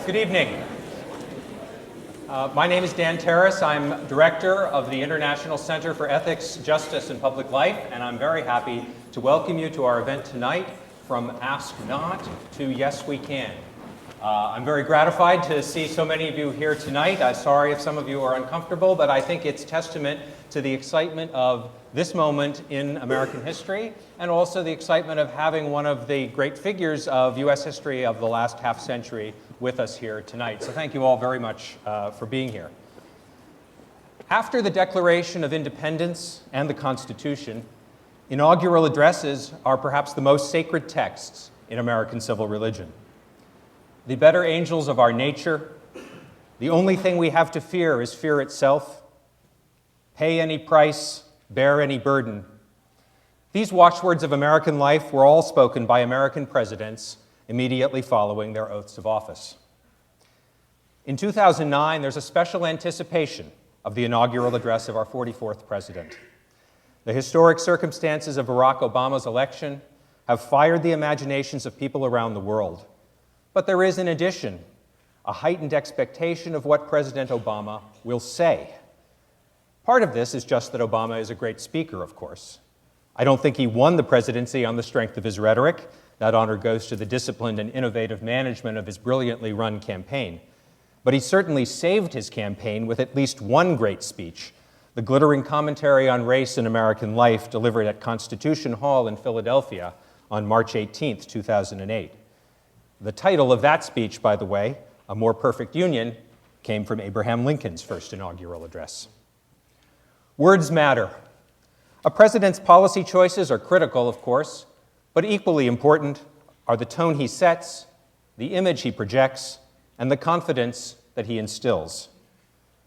Good evening. My name is Dan Terrace. I'm director of the International Center for Ethics, Justice, and Public Life, and I'm very happy to welcome you to our event tonight, From Ask Not to Yes We Can. I'm very gratified to see so many of you here tonight. I'm sorry if some of you are uncomfortable, but I think it's testament to the excitement of this moment in American history, and also the excitement of having one of the great figures of U.S. history of the last half century with us here tonight. So thank you all very much for being here. After the Declaration of Independence and the Constitution, inaugural addresses are perhaps the most sacred texts in American civil religion. The better angels of our nature, the only thing we have to fear is fear itself, pay any price, bear any burden. These watchwords of American life were all spoken by American presidents immediately following their oaths of office. In 2009, there's a special anticipation of the inaugural address of our 44th president. The historic circumstances of Barack Obama's election have fired the imaginations of people around the world. But there is, in addition, a heightened expectation of what President Obama will say. Part of this is just that Obama is a great speaker, of course. I don't think he won the presidency on the strength of his rhetoric. That honor goes to the disciplined and innovative management of his brilliantly run campaign. But he certainly saved his campaign with at least one great speech, the glittering commentary on race in American life delivered at Constitution Hall in Philadelphia on March 18, 2008. The title of that speech, by the way, A More Perfect Union, came from Abraham Lincoln's first inaugural address. Words matter. A president's policy choices are critical, of course, but equally important are the tone he sets, the image he projects, and the confidence that he instills.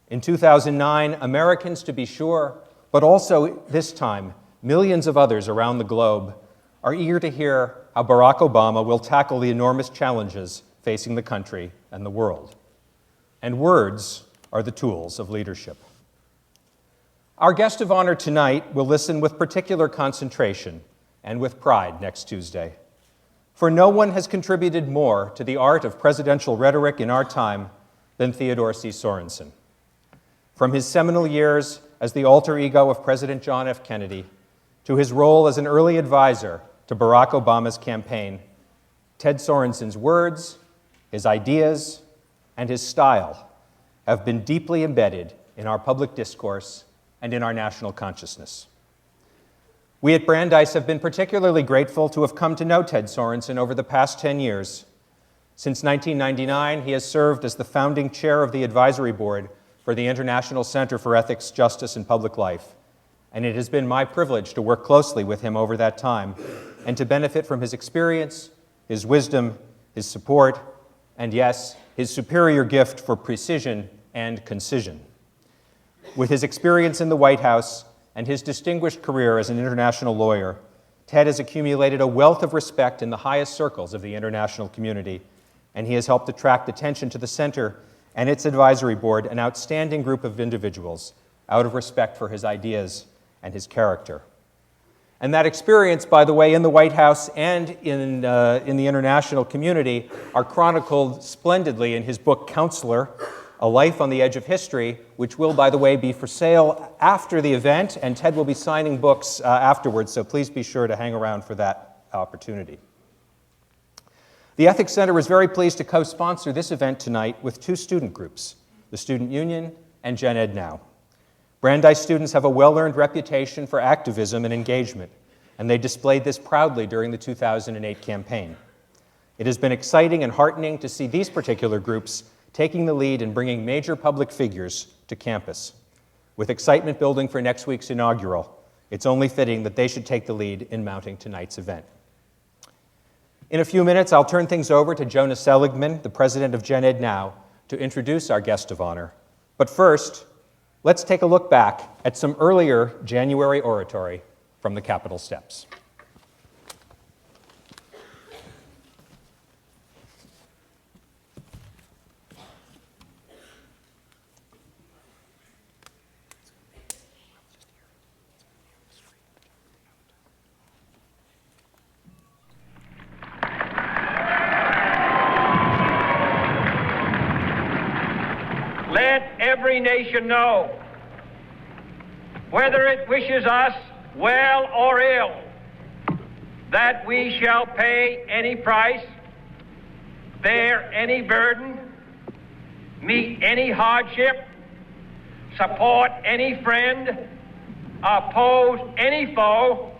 In 2009, Americans, to be sure, but also this time, millions of others around the globe, are eager to hear how Barack Obama will tackle the enormous challenges facing the country and the world. And words are the tools of leadership. Our guest of honor tonight will listen with particular concentration and with pride next Tuesday. For no one has contributed more to the art of presidential rhetoric in our time than Theodore C. Sorensen. From his seminal years as the alter ego of President John F. Kennedy to his role as an early advisor to Barack Obama's campaign, Ted Sorensen's words, his ideas, and his style have been deeply embedded in our public discourse and in our national consciousness. We at Brandeis have been particularly grateful to have come to know Ted Sorensen over the past 10 years. Since 1999, he has served as the founding chair of the advisory board for the International Center for Ethics, Justice, and Public Life, and it has been my privilege to work closely with him over that time and to benefit from his experience, his wisdom, his support, and yes, his superior gift for precision and concision. With his experience in the White House and his distinguished career as an international lawyer, Ted has accumulated a wealth of respect in the highest circles of the international community, and he has helped attract attention to the center and its advisory board, an outstanding group of individuals, out of respect for his ideas and his character. And that experience, by the way, in the White House and in the international community are chronicled splendidly in his book, Counselor, A Life on the Edge of History, which will, by the way, be for sale after the event, and Ted will be signing books afterwards, so please be sure to hang around for that opportunity. The Ethics Center is very pleased to co-sponsor this event tonight with two student groups, the Student Union and Gen Ed Now. Brandeis students have a well-earned reputation for activism and engagement, and they displayed this proudly during the 2008 campaign. It has been exciting and heartening to see these particular groups taking the lead in bringing major public figures to campus. With excitement building for next week's inaugural, it's only fitting that they should take the lead in mounting tonight's event. In a few minutes, I'll turn things over to Jonah Seligman, the president of Gen Ed Now, to introduce our guest of honor. But first, let's take a look back at some earlier January oratory from the Capitol steps. let every nation know, whether it wishes us well or ill, that we shall pay any price, bear any burden, meet any hardship, support any friend, oppose any foe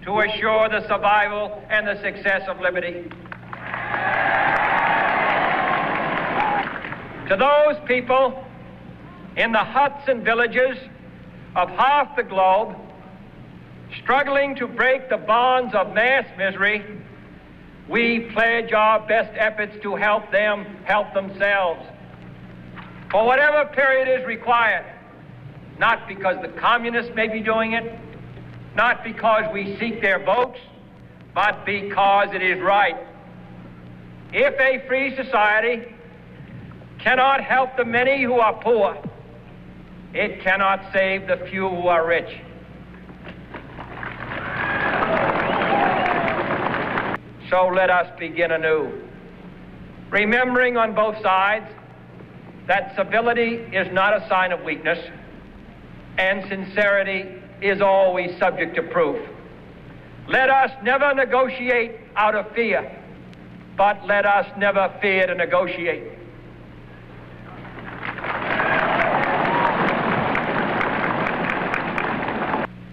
to assure the survival and the success of liberty. To those people in the huts and villages of half the globe struggling to break the bonds of mass misery, we pledge our best efforts to help them help themselves for whatever period is required, not because the communists may be doing it, not because we seek their votes, but because it is right. If a free society cannot help the many who are poor, it cannot save the few who are rich. So let us begin anew, remembering on both sides that civility is not a sign of weakness, and sincerity is always subject to proof. Let us never negotiate out of fear, but let us never fear to negotiate.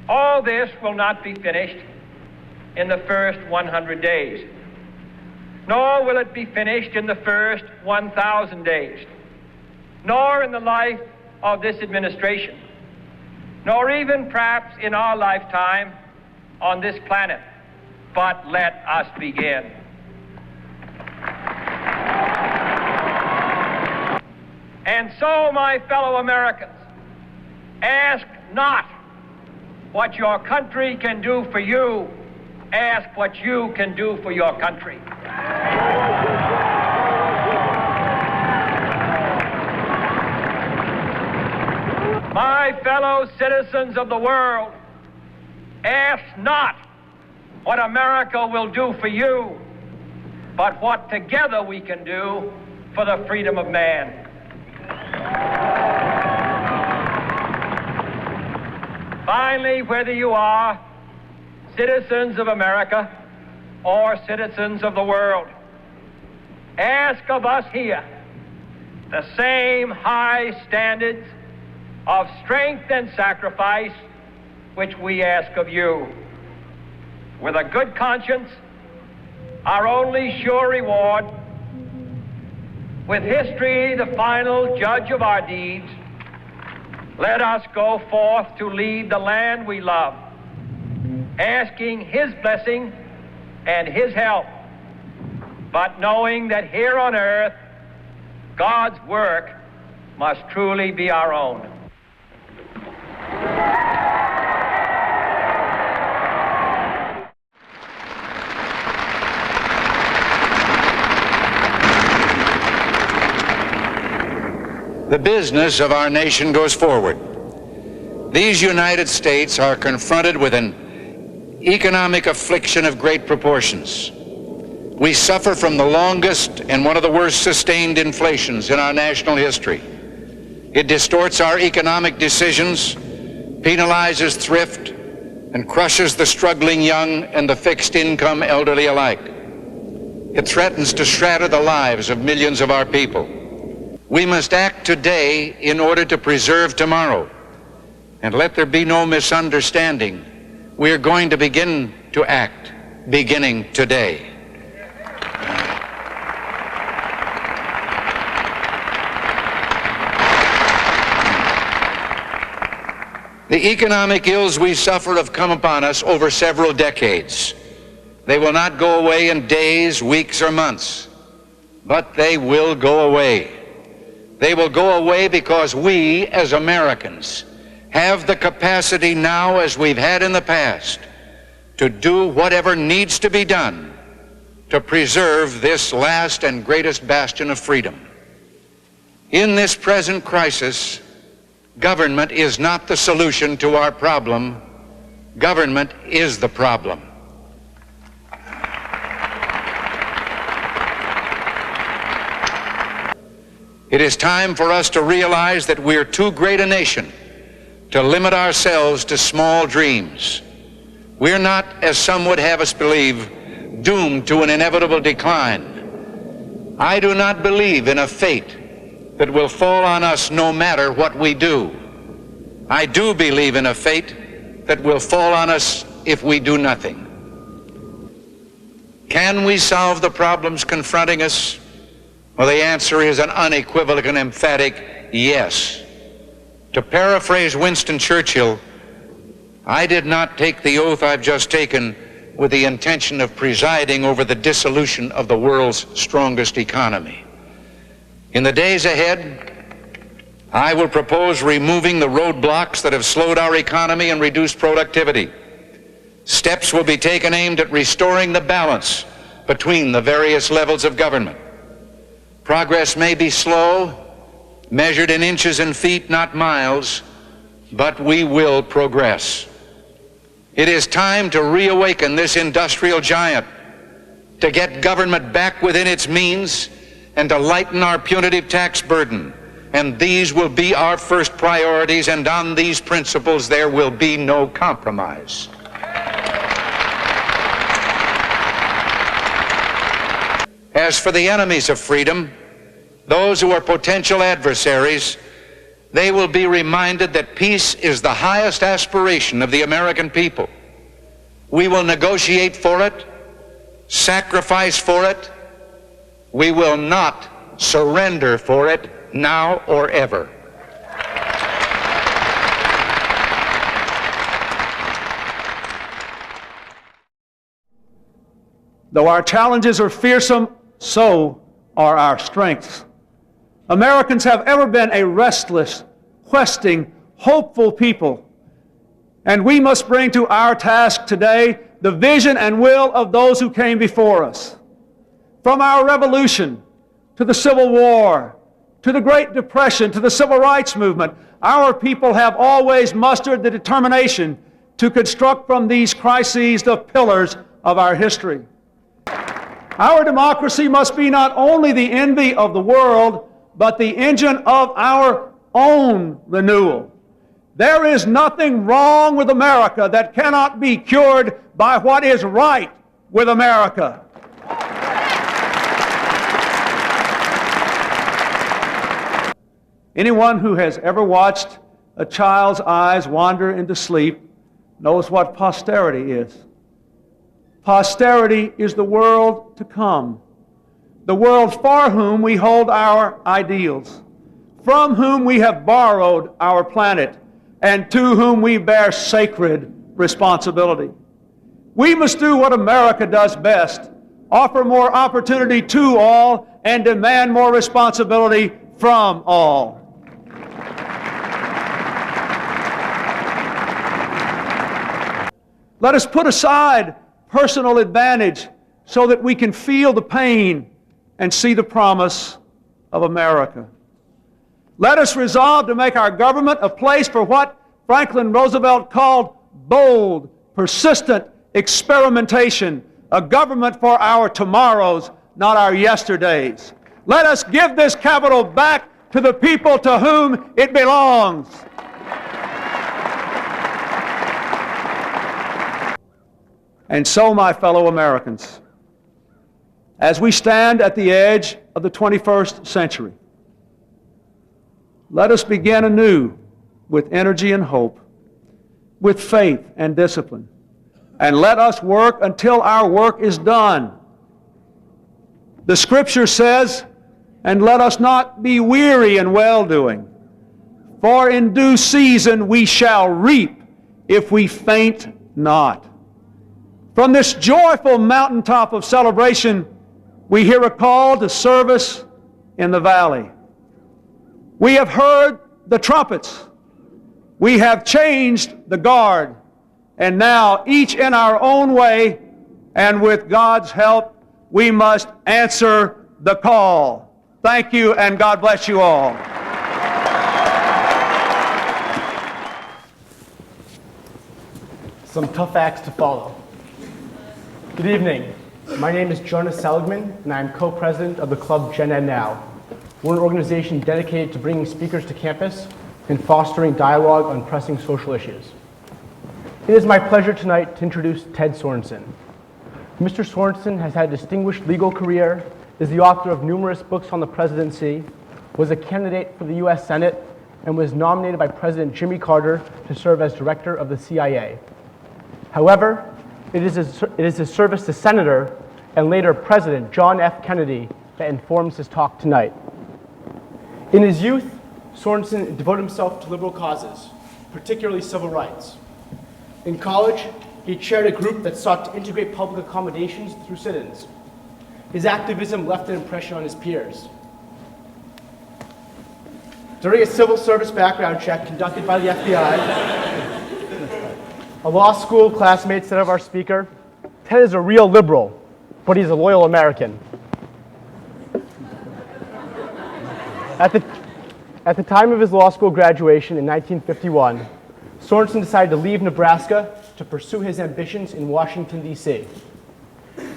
All this will not be finished in the first 100 days, nor will it be finished in the first 1,000 days, nor in the life of this administration, nor even perhaps in our lifetime on this planet. But let us begin. And so, my fellow Americans, ask not what your country can do for you, ask what you can do for your country. My fellow citizens of the world, ask not what America will do for you, but what together we can do for the freedom of man. Finally, whether you are citizens of America or citizens of the world, ask of us here the same high standards of strength and sacrifice which we ask of you. With a good conscience, our only sure reward, with history the final judge of our deeds, let us go forth to lead the land we love, asking his blessing and his help, but knowing that here on earth, God's work must truly be our own. The business of our nation goes forward. These United States are confronted with an economic affliction of great proportions. We suffer from the longest and one of the worst sustained inflations in our national history. It distorts our economic decisions, penalizes thrift, and crushes the struggling young and the fixed income elderly alike. It threatens to shatter the lives of millions of our people. We must act today in order to preserve tomorrow. And let there be no misunderstanding. We are going to begin to act beginning today. The economic ills we suffer have come upon us over several decades. They will not go away in days, weeks, or months, but they will go away. They will go away because we, as Americans, have the capacity now, as we've had in the past, to do whatever needs to be done to preserve this last and greatest bastion of freedom. In this present crisis, government is not the solution to our problem. Government is the problem. It is time for us to realize that we're too great a nation to limit ourselves to small dreams. We're not, as some would have us believe, doomed to an inevitable decline. I do not believe in a fate that will fall on us no matter what we do. I do believe in a fate that will fall on us if we do nothing. Can we solve the problems confronting us? Well, the answer is an unequivocal and emphatic yes. To paraphrase Winston Churchill, I did not take the oath I've just taken with the intention of presiding over the dissolution of the world's strongest economy. In the days ahead, I will propose removing the roadblocks that have slowed our economy and reduced productivity. Steps will be taken aimed at restoring the balance between the various levels of government. Progress may be slow, measured in inches and feet, not miles, but we will progress. It is time to reawaken this industrial giant, to get government back within its means, and to lighten our punitive tax burden. And these will be our first priorities, and on these principles there will be no compromise. As for the enemies of freedom, those who are potential adversaries, they will be reminded that peace is the highest aspiration of the American people. We will negotiate for it, sacrifice for it. We will not surrender for it, now or ever. Though our challenges are fearsome, so are our strengths. Americans have ever been a restless, questing, hopeful people. And we must bring to our task today the vision and will of those who came before us. From our revolution to the Civil War, to the Great Depression, to the Civil Rights Movement, our people have always mustered the determination to construct from these crises the pillars of our history. Our democracy must be not only the envy of the world, but the engine of our own renewal. There is nothing wrong with America that cannot be cured by what is right with America. Anyone who has ever watched a child's eyes wander into sleep knows what posterity is. Posterity is the world to come, the world for whom we hold our ideals, from whom we have borrowed our planet, and to whom we bear sacred responsibility. We must do what America does best, offer more opportunity to all, and demand more responsibility from all. Let us put aside personal advantage so that we can feel the pain and see the promise of America. Let us resolve to make our government a place for what Franklin Roosevelt called bold, persistent experimentation, a government for our tomorrows, not our yesterdays. Let us give this capital back to the people to whom it belongs. And so, my fellow Americans, as we stand at the edge of the 21st century, let us begin anew with energy and hope, with faith and discipline, and let us work until our work is done. The Scripture says, "And let us not be weary in well-doing, for in due season we shall reap if we faint not." From this joyful mountaintop of celebration, we hear a call to service in the valley. We have heard the trumpets. We have changed the guard. And now, each in our own way, and with God's help, we must answer the call. Thank you, and God bless you all. Some tough acts to follow. Good evening. My name is Jonas Seligman, and I am co-president of the club Gen Ed Now. We're an organization dedicated to bringing speakers to campus and fostering dialogue on pressing social issues. It is my pleasure tonight to introduce Ted Sorensen. Mr. Sorensen has had a distinguished legal career, is the author of numerous books on the presidency, was a candidate for the U.S. Senate, and was nominated by President Jimmy Carter to serve as director of the CIA. However, it is his service to Senator and later President John F. Kennedy that informs his talk tonight. In his youth, Sorensen devoted himself to liberal causes, particularly civil rights. In college, he chaired a group that sought to integrate public accommodations through sit-ins. His activism left an impression on his peers. During a civil service background check conducted by the FBI, a law school classmate said of our speaker, "Ted is a real liberal, but he's a loyal American." At the time of his law school graduation in 1951, Sorensen decided to leave Nebraska to pursue his ambitions in Washington, D.C.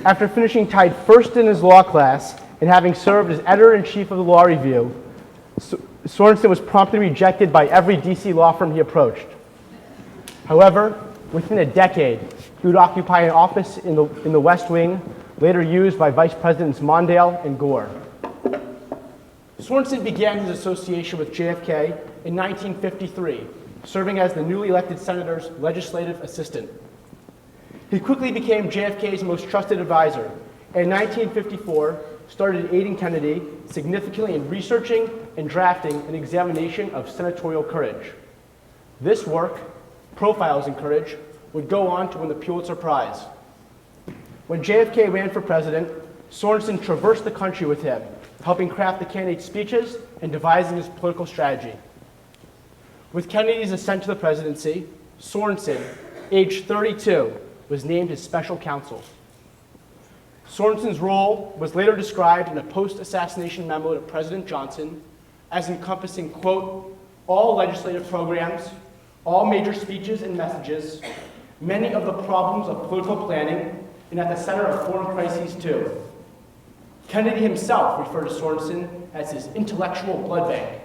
After finishing tied first in his law class and having served as editor-in-chief of the Law Review, Sorensen was promptly rejected by every D.C. law firm he approached. However, within a decade, he would occupy an office in the West Wing, later used by Vice Presidents Mondale and Gore. Sorensen began his association with JFK in 1953, serving as the newly elected senator's legislative assistant. He quickly became JFK's most trusted advisor, and in 1954 started aiding Kennedy significantly in researching and drafting an examination of senatorial courage. This work, Profiles in Courage, would go on to win the Pulitzer Prize. When JFK ran for president, Sorensen traversed the country with him, helping craft the candidate's speeches and devising his political strategy. With Kennedy's ascent to the presidency, Sorensen, age 32, was named his special counsel. Sorensen's role was later described in a post-assassination memo to President Johnson as encompassing, quote, all legislative programs, all major speeches and messages, many of the problems of political planning, and at the center of foreign crises too. Kennedy himself referred to Sorensen as his intellectual blood bank.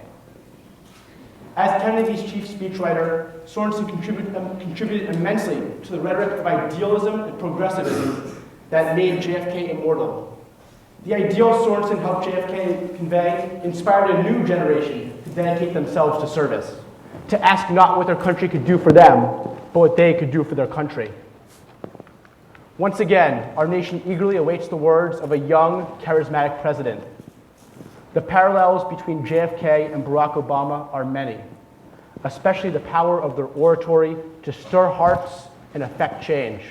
As Kennedy's chief speechwriter, Sorensen contributed immensely to the rhetoric of idealism and progressivism that made JFK immortal. The ideals Sorensen helped JFK convey inspired a new generation to dedicate themselves to service, to ask not what their country could do for them, but what they could do for their country. Once again, our nation eagerly awaits the words of a young, charismatic president. The parallels between JFK and Barack Obama are many, especially the power of their oratory to stir hearts and affect change.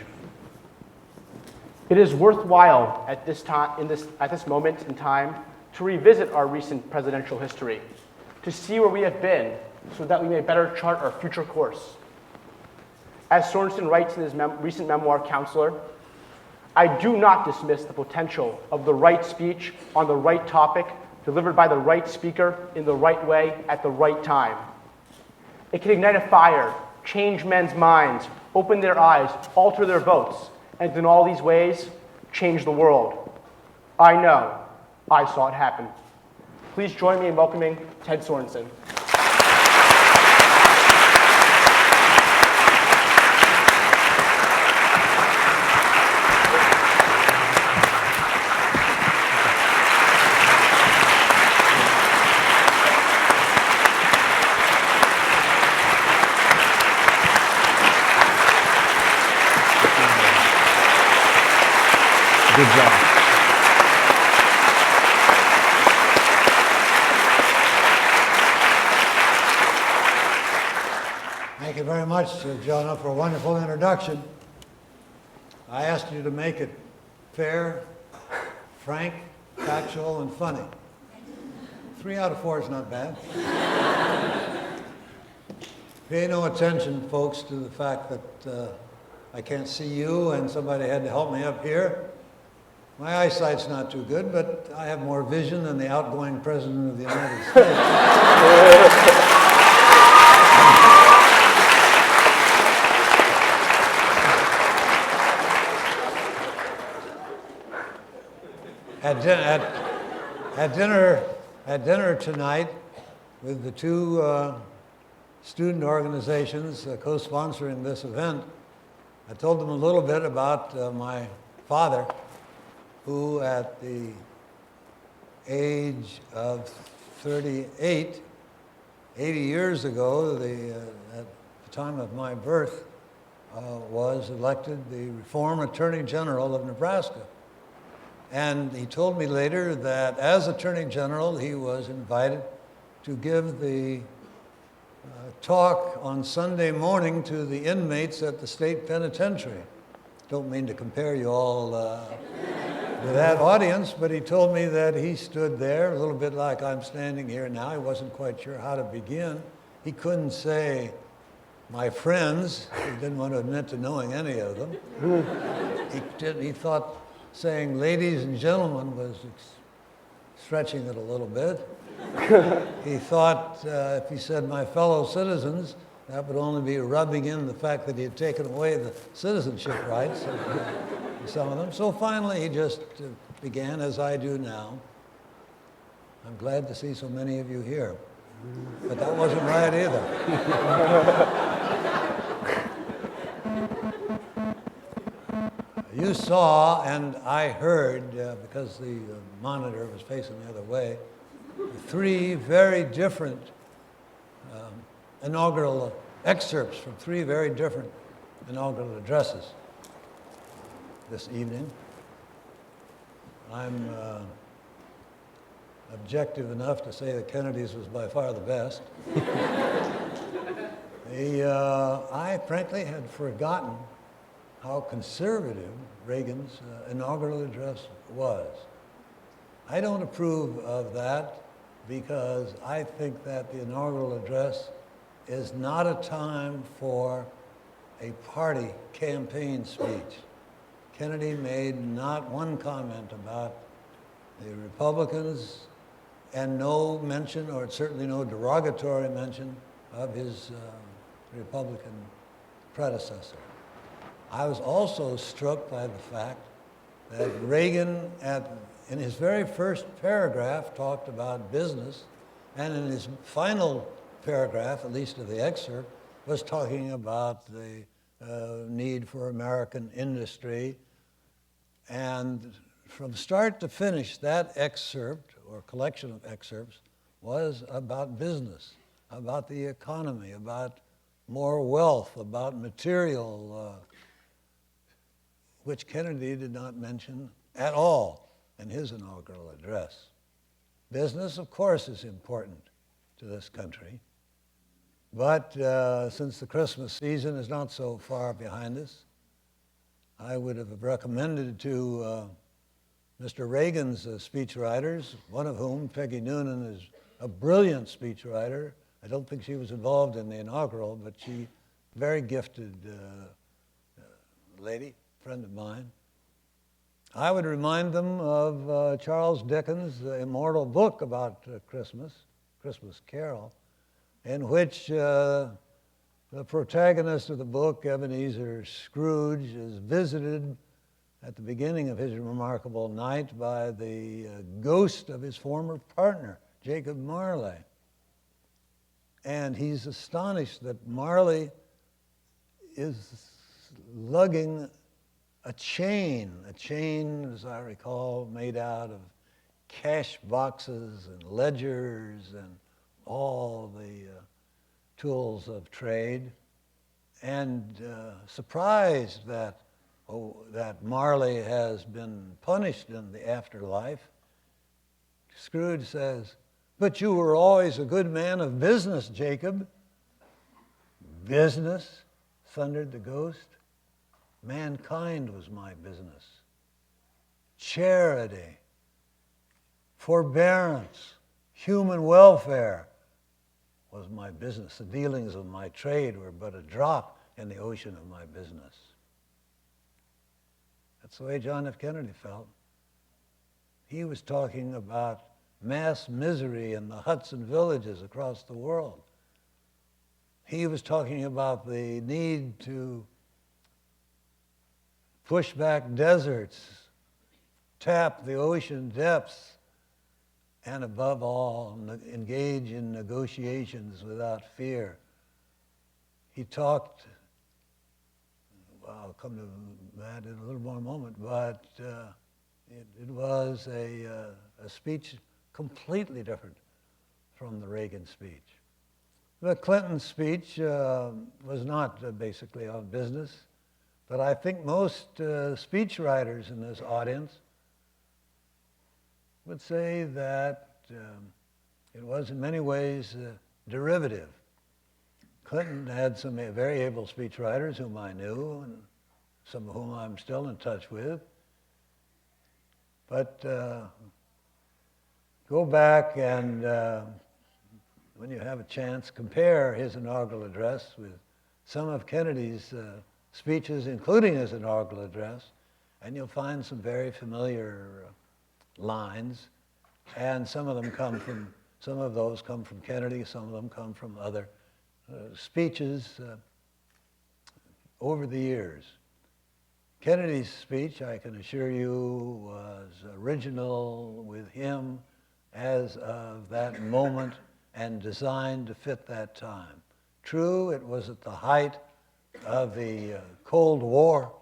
It is worthwhile at this moment in time to revisit our recent presidential history, to see where we have been so that we may better chart our future course. As Sorensen writes in his recent memoir, Counselor, I do not dismiss the potential of the right speech on the right topic delivered by the right speaker in the right way at the right time. It can ignite a fire, change men's minds, open their eyes, alter their votes, and in all these ways, change the world. I know. I saw it happen. Please join me in welcoming Ted Sorensen. Good job. Thank you very much, Jonah, for a wonderful introduction. I asked you to make it fair, frank, factual, and funny. 3 out of 4 is not bad. Pay no attention, folks, to the fact that I can't see you and somebody had to help me up here. My eyesight's not too good, but I have more vision than the outgoing President of the United States. At dinner at dinner tonight with the two student organizations co-sponsoring this event, I told them a little bit about my father, who at the age of 38, 80 years ago, at the time of my birth, was elected the Reform Attorney General of Nebraska. And he told me later that as Attorney General, he was invited to give the talk on Sunday morning to the inmates at the state penitentiary. Don't mean to compare you all to that audience, but he told me that he stood there a little bit like I'm standing here now. He wasn't quite sure how to begin. He couldn't say, "My friends," he didn't want to admit to knowing any of them. He thought saying "ladies and gentlemen" was stretching it a little bit. He thought if he said "my fellow citizens," that would only be rubbing in the fact that he had taken away the citizenship rights of some of them. So finally he just began, as I do now. I'm glad to see so many of you here. But that wasn't right either. You saw, and I heard, because the monitor was facing the other way, three very different inaugural excerpts from three very different inaugural addresses this evening. I'm objective enough to say that Kennedy's was by far the best. I frankly had forgotten how conservative Reagan's inaugural address was. I don't approve of that because I think that the inaugural address is not a time for a party campaign speech. Kennedy made not one comment about the Republicans and no mention, or certainly no derogatory mention, of his Republican predecessor. I was also struck by the fact that Reagan, in his very first paragraph, talked about business, and in his final paragraph, at least of the excerpt, was talking about the need for American industry. And from start to finish, that excerpt, or collection of excerpts, was about business, about the economy, about more wealth, about material, which Kennedy did not mention at all in his inaugural address. Business, of course, is important to this country, but since the Christmas season is not so far behind us, I would have recommended to Mr. Reagan's speechwriters, one of whom, Peggy Noonan, is a brilliant speechwriter. I don't think she was involved in the inaugural, but she, very gifted lady, friend of mine. I would remind them of Charles Dickens' immortal book about Christmas, Christmas Carol, in which the protagonist of the book, Ebenezer Scrooge, is visited at the beginning of his remarkable night by the ghost of his former partner, Jacob Marley. And he's astonished that Marley is lugging a chain, as I recall, made out of cash boxes and ledgers and all the tools of trade, and surprised that Marley has been punished in the afterlife, Scrooge says, "But you were always a good man of business, Jacob." "Business?" thundered the ghost. "Mankind was my business. Charity, forbearance, human welfare was my business. The dealings of my trade were but a drop in the ocean of my business." That's the way John F. Kennedy felt. He was talking about mass misery in the huts and villages across the world. He was talking about the need to push back deserts, tap the ocean depths, and above all, engage in negotiations without fear. He talked, well, I'll come to that in a little more moment, but it was a speech completely different from the Reagan speech. The Clinton speech was not basically on business, but I think most speechwriters in this audience would say that it was in many ways derivative. Clinton had some very able speechwriters whom I knew, and some of whom I'm still in touch with. But go back and, when you have a chance, compare his inaugural address with some of Kennedy's speeches, including his inaugural address, and you'll find some very familiar lines, and some of those come from Kennedy, some of them come from other speeches over the years. Kennedy's speech, I can assure you, was original with him as of that moment and designed to fit that time. True, it was at the height of the Cold War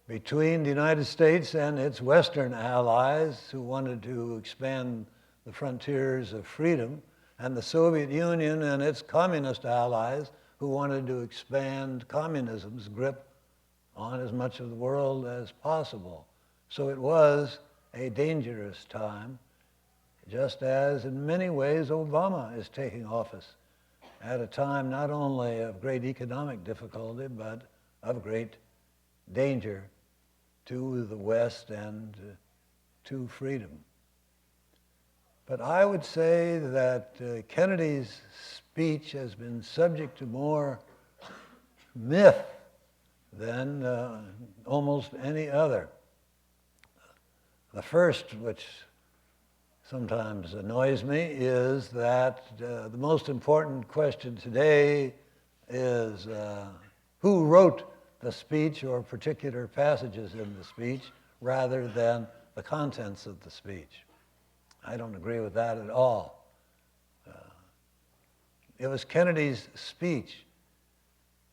between the United States and its Western allies who wanted to expand the frontiers of freedom, and the Soviet Union and its communist allies who wanted to expand communism's grip on as much of the world as possible. So it was a dangerous time, just as in many ways Obama is taking office at a time not only of great economic difficulty, but of great danger to the West and to freedom. But I would say that Kennedy's speech has been subject to more myth than almost any other. The first, which sometimes annoys me, is that the most important question today is who wrote the speech or particular passages in the speech rather than the contents of the speech. I don't agree with that at all. It was Kennedy's speech.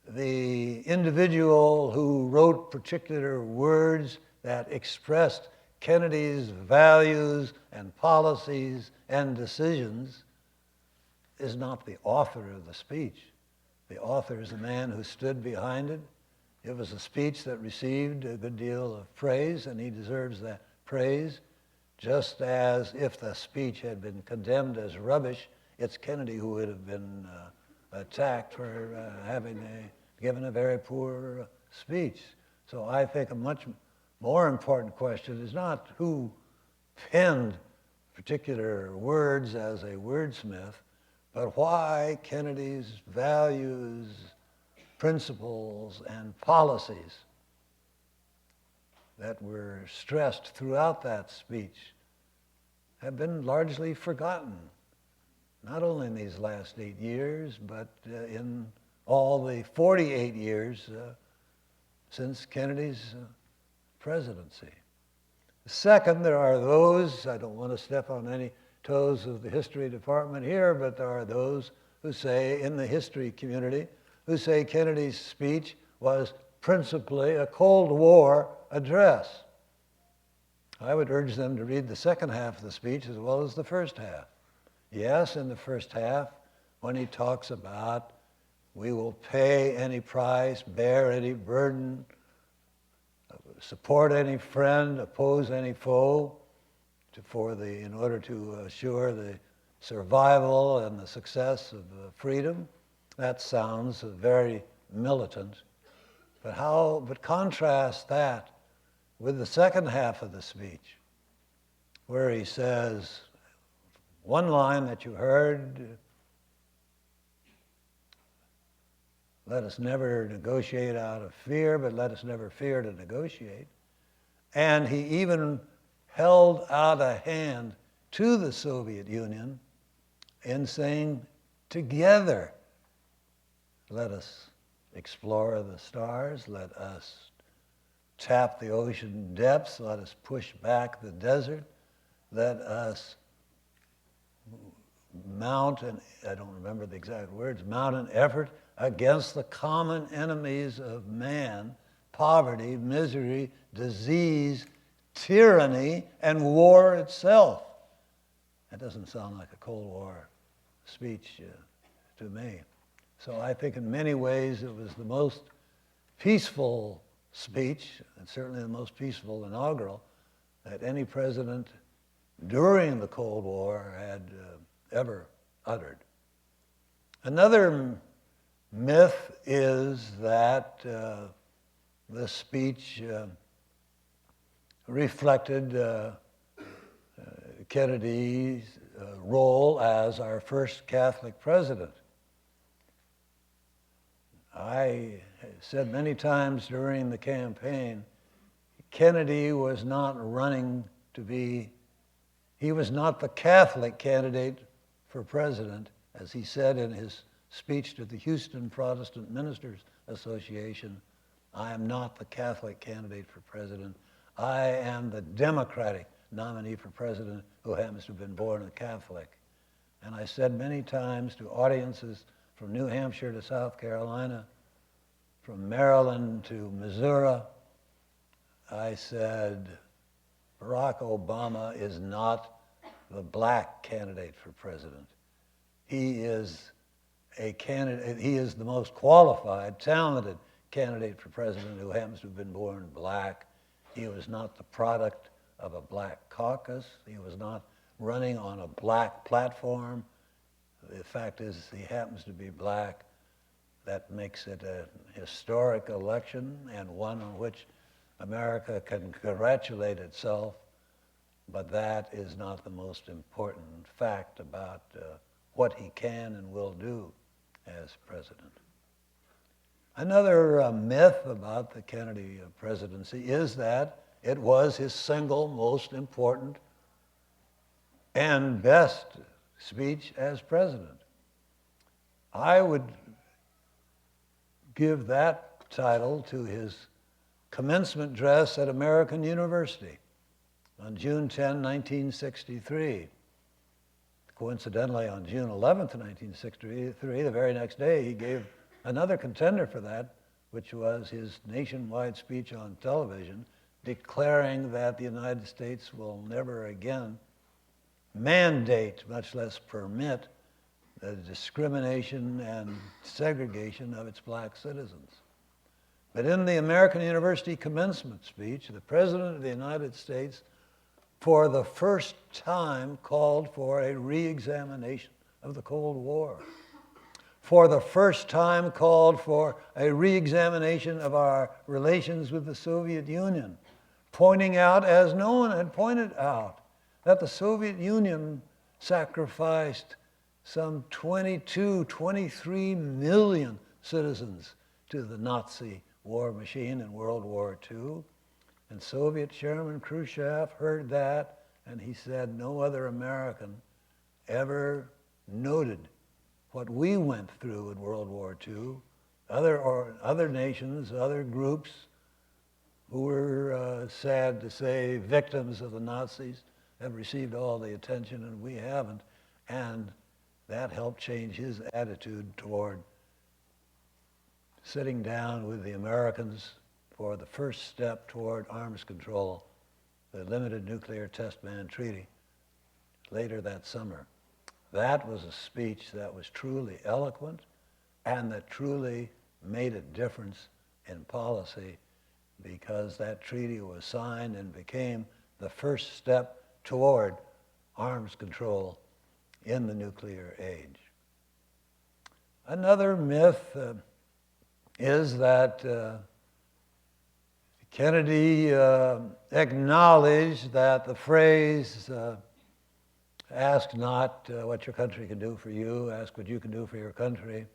The individual who wrote particular words that expressed Kennedy's values and policies and decisions is not the author of the speech. The author is the man who stood behind it. It was a speech that received a good deal of praise, and he deserves that praise, just as if the speech had been condemned as rubbish, it's Kennedy who would have been attacked for having given a very poor speech. So I think a much more important question is not who penned particular words as a wordsmith, but why Kennedy's values, principles, and policies that were stressed throughout that speech have been largely forgotten, not only in these last 8 years, but in all the 48 years since Kennedy's presidency. Second, there are those, I don't want to step on any toes of the history department here, but there are those who say, in the history community, who say Kennedy's speech was principally a Cold War address. I would urge them to read the second half of the speech as well as the first half. Yes, in the first half, when he talks about we will pay any price, bear any burden, support any friend, oppose any foe, in order to assure the survival and the success of freedom. That sounds very militant. But contrast that with the second half of the speech, where he says, one line that you heard, let us never negotiate out of fear, but let us never fear to negotiate. And he even held out a hand to the Soviet Union in saying, together, let us explore the stars, let us tap the ocean depths, let us push back the desert, let us mount an, I don't remember the exact words, mount an effort against the common enemies of man, poverty, misery, disease, tyranny, and war itself. That doesn't sound like a Cold War speech to me. So I think in many ways it was the most peaceful speech, and certainly the most peaceful inaugural, that any president during the Cold War had ever uttered. Another myth is that the speech reflected Kennedy's role as our first Catholic president. I said many times during the campaign, Kennedy was not running to be, he was not the Catholic candidate for president, as he said in his speech to the Houston Protestant Ministers Association, I am not the Catholic candidate for president. I am the Democratic nominee for president who happens to have been born a Catholic. And I said many times to audiences from New Hampshire to South Carolina, from Maryland to Missouri, I said, Barack Obama is not the black candidate for president. He is a candidate, he is the most qualified, talented candidate for president who happens to have been born black. He was not the product of a black caucus. He was not running on a black platform. The fact is, he happens to be black. That makes it a historic election and one on which America can congratulate itself, but that is not the most important fact about what he can and will do as president. Another myth about the Kennedy presidency is that it was his single most important and best speech as president. I would give that title to his commencement address at American University on June 10, 1963. Coincidentally, on June 11th, 1963, the very next day, he gave another contender for that, which was his nationwide speech on television, declaring that the United States will never again mandate, much less permit, the discrimination and segregation of its black citizens. But in the American University commencement speech, the President of the United States, for the first time, called for a re-examination of the Cold War. For the first time, called for a re-examination of our relations with the Soviet Union, pointing out, as no one had pointed out, that the Soviet Union sacrificed some 22, 23 million citizens to the Nazi war machine in World War II. And Soviet Chairman Khrushchev heard that, and he said no other American ever noted what we went through in World War II. Other nations, other groups who were, sad to say, victims of the Nazis have received all the attention, and we haven't. And that helped change his attitude toward sitting down with the Americans for the first step toward arms control, the Limited Nuclear Test Ban Treaty, later that summer. That was a speech that was truly eloquent and that truly made a difference in policy, because that treaty was signed and became the first step toward arms control in the nuclear age. Another myth is that Kennedy acknowledged that the phrase, ask not what your country can do for you, ask what you can do for your country,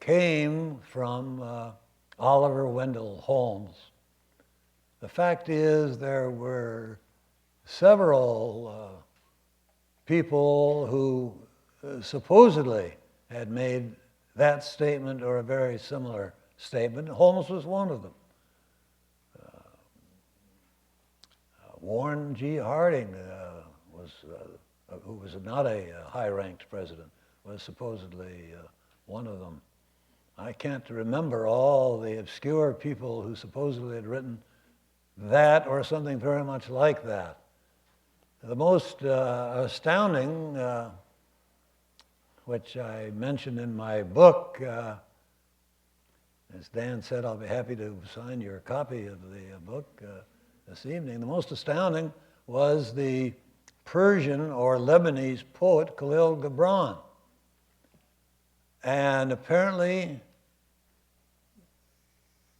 came from Oliver Wendell Holmes. The fact is, there were several people who supposedly had made that statement or a very similar statement. Holmes was one of them. Warren G. Harding, who was not a high-ranked president, was supposedly one of them. I can't remember all the obscure people who supposedly had written that or something very much like that. The most astounding, which I mentioned in my book, as Dan said, I'll be happy to sign your copy of the book this evening. The most astounding was the Persian or Lebanese poet Khalil Gibran. And apparently,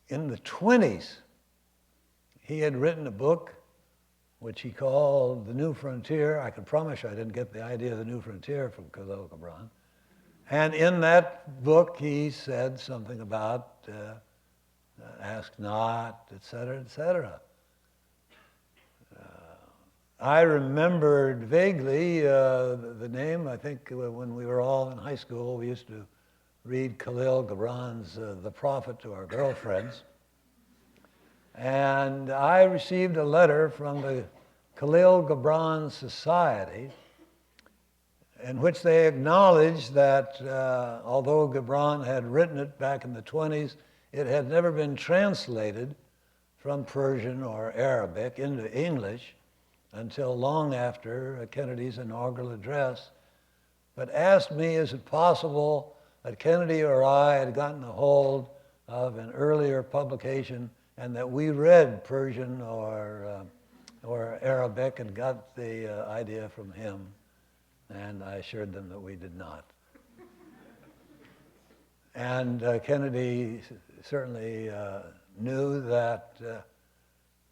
in the 20s, he had written a book which he called The New Frontier. I can promise you I didn't get the idea of the New Frontier from Khalil Gibran. And in that book, he said something about ask not, et cetera, et cetera. I remembered vaguely the name. I think when we were all in high school, we used to read Khalil Gibran's The Prophet to our girlfriends. And I received a letter from the Khalil Gibran Society in which they acknowledged that although Gibran had written it back in the 20s, it had never been translated from Persian or Arabic into English until long after Kennedy's inaugural address, but asked me, is it possible that Kennedy or I had gotten a hold of an earlier publication and that we read Persian or Arabic and got the idea from him? And I assured them that we did not. And Kennedy certainly knew that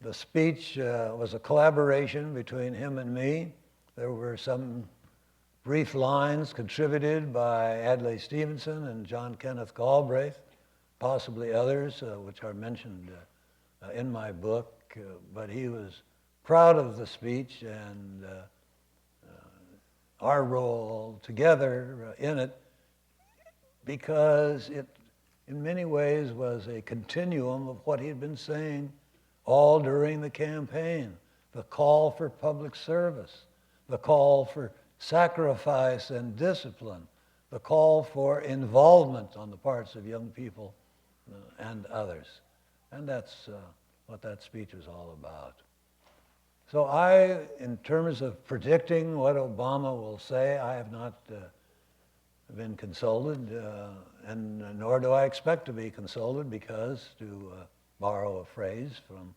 the speech was a collaboration between him and me. There were some brief lines contributed by Adlai Stevenson and John Kenneth Galbraith, possibly others, which are mentioned in my book. But he was proud of the speech and our role together in it, because it, in many ways, was a continuum of what he'd been saying all during the campaign. The call for public service, the call for sacrifice and discipline, the call for involvement on the parts of young people and others. And that's what that speech was all about. So I, in terms of predicting what Obama will say, I have not been consulted, and nor do I expect to be consulted, because, to borrow a phrase from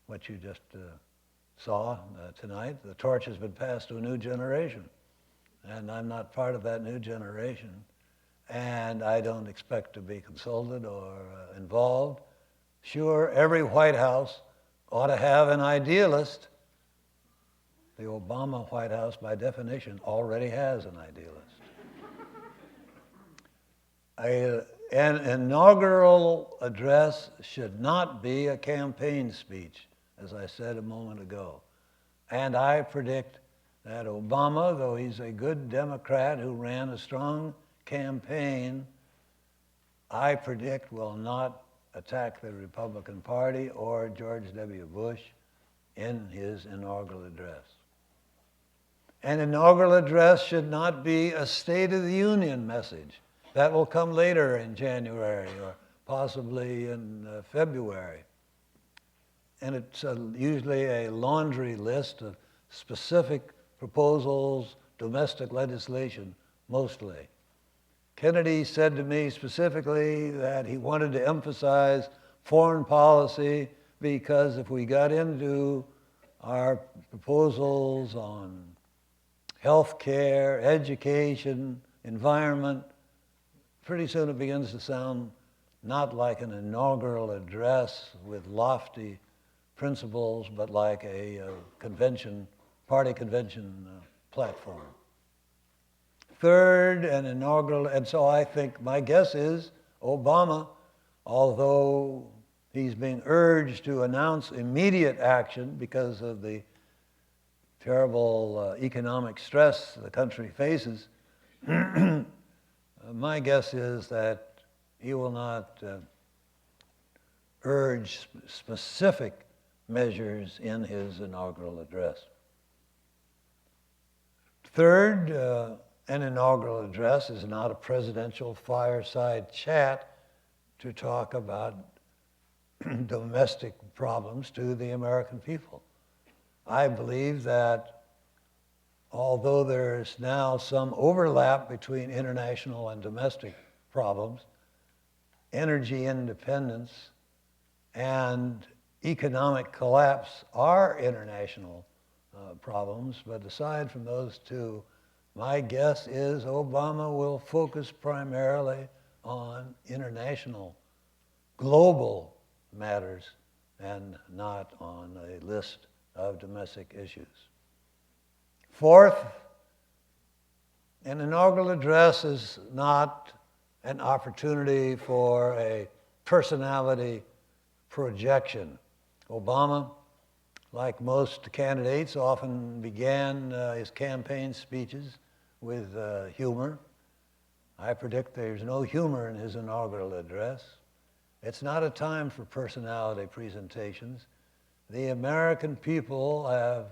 what you just saw tonight, the torch has been passed to a new generation. And I'm not part of that new generation. And I don't expect to be consulted or involved. Sure, every White House ought to have an idealist. The Obama White House, by definition, already has an idealist. An inaugural address should not be a campaign speech, as I said a moment ago. And I predict that Obama, though he's a good Democrat who ran a strong campaign, I predict will not attack the Republican Party or George W. Bush in his inaugural address. An inaugural address should not be a State of the Union message. That will come later in January or possibly in February. And it's usually a laundry list of specific proposals, domestic legislation, mostly. Kennedy said to me specifically that he wanted to emphasize foreign policy because if we got into our proposals on health care, education, environment, pretty soon it begins to sound not like an inaugural address with lofty principles, but like a convention, party convention platform. Third, an inaugural, and so I think my guess is Obama, although he's being urged to announce immediate action because of the terrible economic stress the country faces, my guess is that he will not urge specific measures in his inaugural address. Third, an inaugural address is not a presidential fireside chat to talk about domestic problems to the American people. I believe that although there is now some overlap between international and domestic problems, energy independence and economic collapse are international problems, but aside from those two, my guess is Obama will focus primarily on international, global matters and not on a list of domestic issues. Fourth, an inaugural address is not an opportunity for a personality projection. Obama, like most candidates, often began his campaign speeches with humor. I predict there's no humor in his inaugural address. It's not a time for personality presentations. The American people have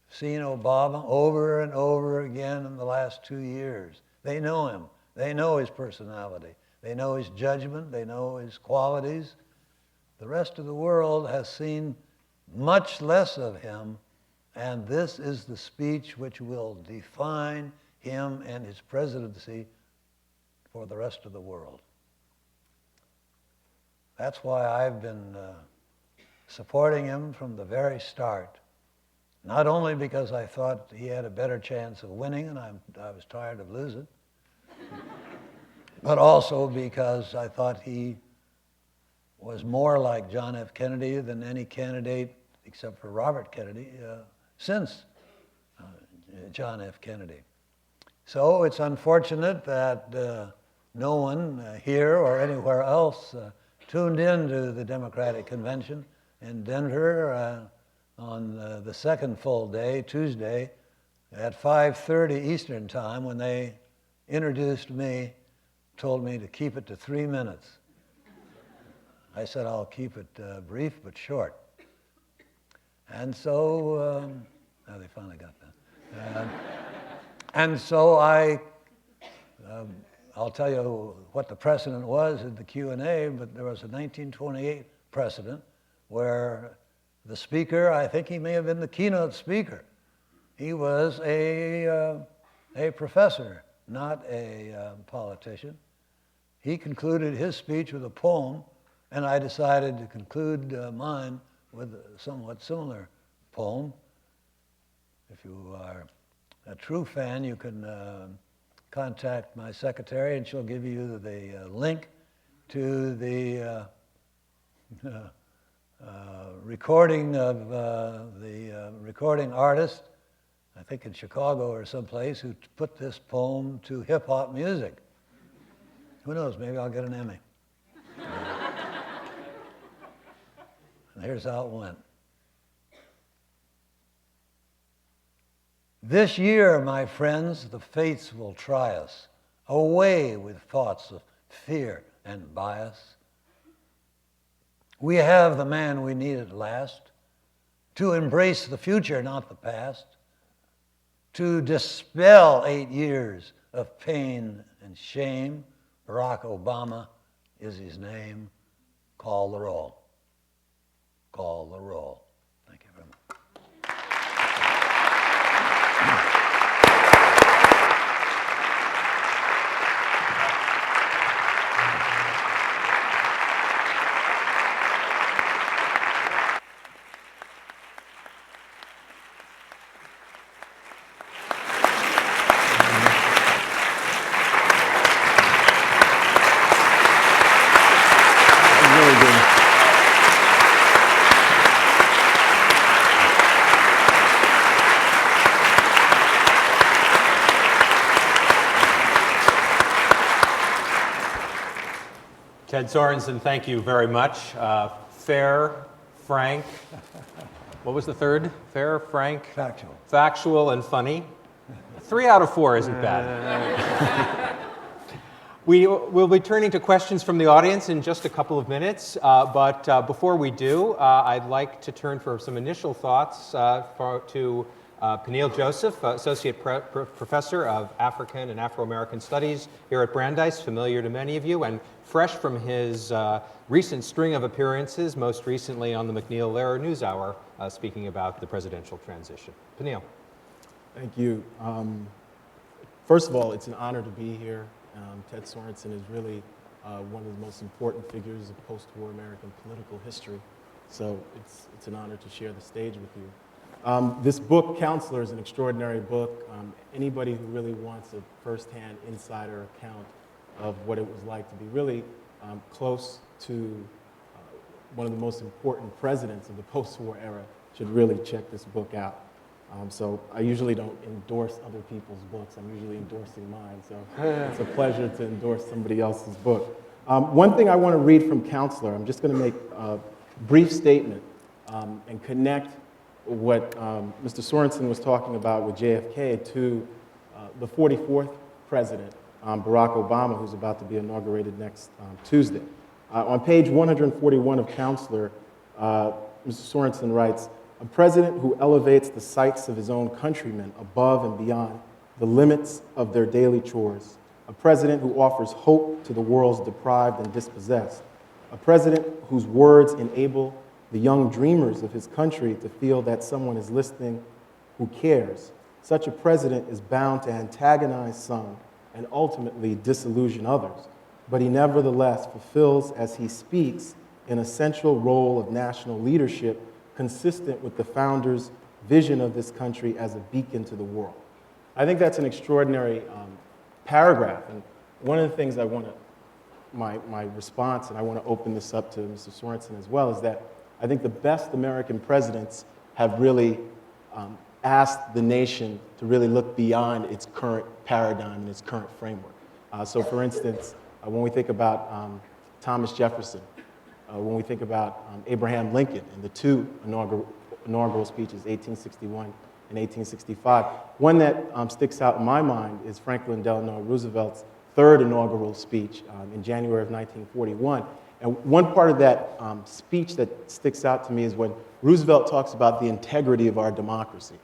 seen Obama over and over again in the last 2 years. They know him. They know his personality. They know his judgment. They know his qualities. The rest of the world has seen much less of him, and this is the speech which will define him and his presidency for the rest of the world. That's why I've been supporting him from the very start, not only because I thought he had a better chance of winning, and I was tired of losing, but also because I thought he was more like John F. Kennedy than any candidate, except for Robert Kennedy, since John F. Kennedy. So it's unfortunate that no one here or anywhere else tuned in to the Democratic Convention in Denver on the second full day, Tuesday, at 5:30 Eastern Time, when they introduced me, told me to keep it to 3 minutes. I said, I'll keep it brief but short. And so, they finally got that. And so I'll tell you what the precedent was in the Q&A, but there was a 1928 precedent where the speaker, I think he may have been the keynote speaker, he was a professor, not a politician. He concluded his speech with a poem, and I decided to conclude mine with a somewhat similar poem. If you are a true fan, you can contact my secretary, and she'll give you the link to the recording of the recording artist, I think in Chicago or someplace, who put this poem to hip-hop music. Who knows, maybe I'll get an Emmy. And here's how it went. This year, my friends, the fates will try us, away with thoughts of fear and bias. We have the man we need at last, to embrace the future, not the past, to dispel 8 years of pain and shame. Barack Obama is his name. Call the roll. Call the roll. Thank you very much. Ted Sorensen, thank you very much. Fair, frank, what was the third? Fair, frank? Factual. Factual and funny. 3 out of 4 isn't bad. We'll be turning to questions from the audience in just a couple of minutes, but before we do, I'd like to turn for some initial thoughts to Peniel Joseph, Associate Professor of African and Afro-American Studies here at Brandeis, familiar to many of you, and fresh from his recent string of appearances, most recently on the McNeil-Lehrer NewsHour, speaking about the presidential transition. Peniel. Thank you. First of all, it's an honor to be here. Ted Sorensen is really one of the most important figures of post-war American political history, so it's an honor to share the stage with you. This book, Counselor, is an extraordinary book. Anybody who really wants a first-hand insider account of what it was like to be really close to one of the most important presidents of the post-war era should really check this book out. So I usually don't endorse other people's books. I'm usually endorsing mine, so it's a pleasure to endorse somebody else's book. One thing I want to read from Counselor, I'm just going to make a brief statement and connect what Mr. Sorensen was talking about with JFK to the 44th president, Barack Obama, who's about to be inaugurated next Tuesday. On page 141 of Counselor, Mr. Sorensen writes, "A president who elevates the sights of his own countrymen above and beyond the limits of their daily chores. A president who offers hope to the world's deprived and dispossessed. A president whose words enable the young dreamers of his country to feel that someone is listening who cares. Such a president is bound to antagonize some and ultimately disillusion others, but he nevertheless fulfills, as he speaks, an essential role of national leadership consistent with the founders' vision of this country as a beacon to the world." I think that's an extraordinary paragraph, and one of the things I want to, my response, and I want to open this up to Mr. Sorensen as well, is that I think the best American presidents have really asked the nation to really look beyond its current paradigm and its current framework. So for instance, when we think about Thomas Jefferson, when we think about Abraham Lincoln and the two inaugural speeches, 1861 and 1865, one that sticks out in my mind is Franklin Delano Roosevelt's third inaugural speech in January of 1941. And one part of that speech that sticks out to me is when Roosevelt talks about the integrity of our democracy.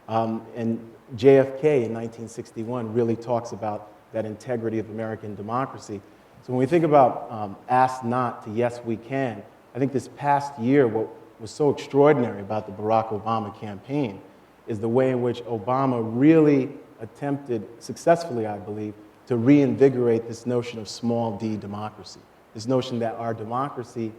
And JFK in 1961 really talks about that integrity of American democracy. So when we think about ask not to yes we can, I think this past year what was so extraordinary about the Barack Obama campaign is the way in which Obama really attempted, successfully I believe, to reinvigorate this notion of small d democracy. This notion that our democracy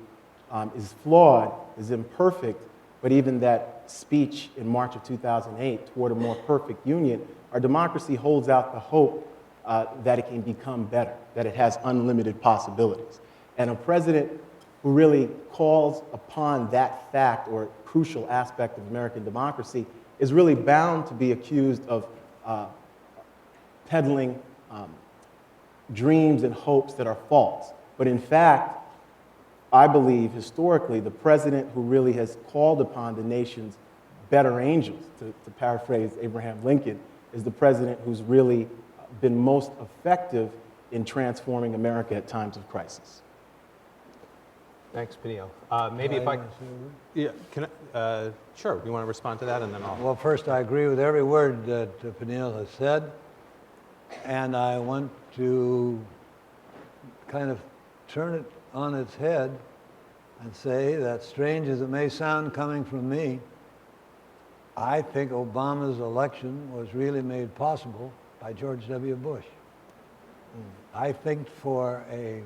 is flawed, is imperfect, but even that speech in March of 2008 toward a more perfect union, our democracy holds out the hope that it can become better, that it has unlimited possibilities. And a president who really calls upon that fact or crucial aspect of American democracy is really bound to be accused of peddling dreams and hopes that are false. But in fact, I believe historically the president who really has called upon the nation's better angels, to paraphrase Abraham Lincoln, is the president who's really been most effective in transforming America at times of crisis. Thanks, Peniel. Maybe if I... Yeah, can I, sure, you want to respond to that and then I'll... Well, first, I agree with every word that Peniel has said, and I want to kind of turn it on its head and say that, strange as it may sound coming from me, I think Obama's election was really made possible by George W. Bush. I think for a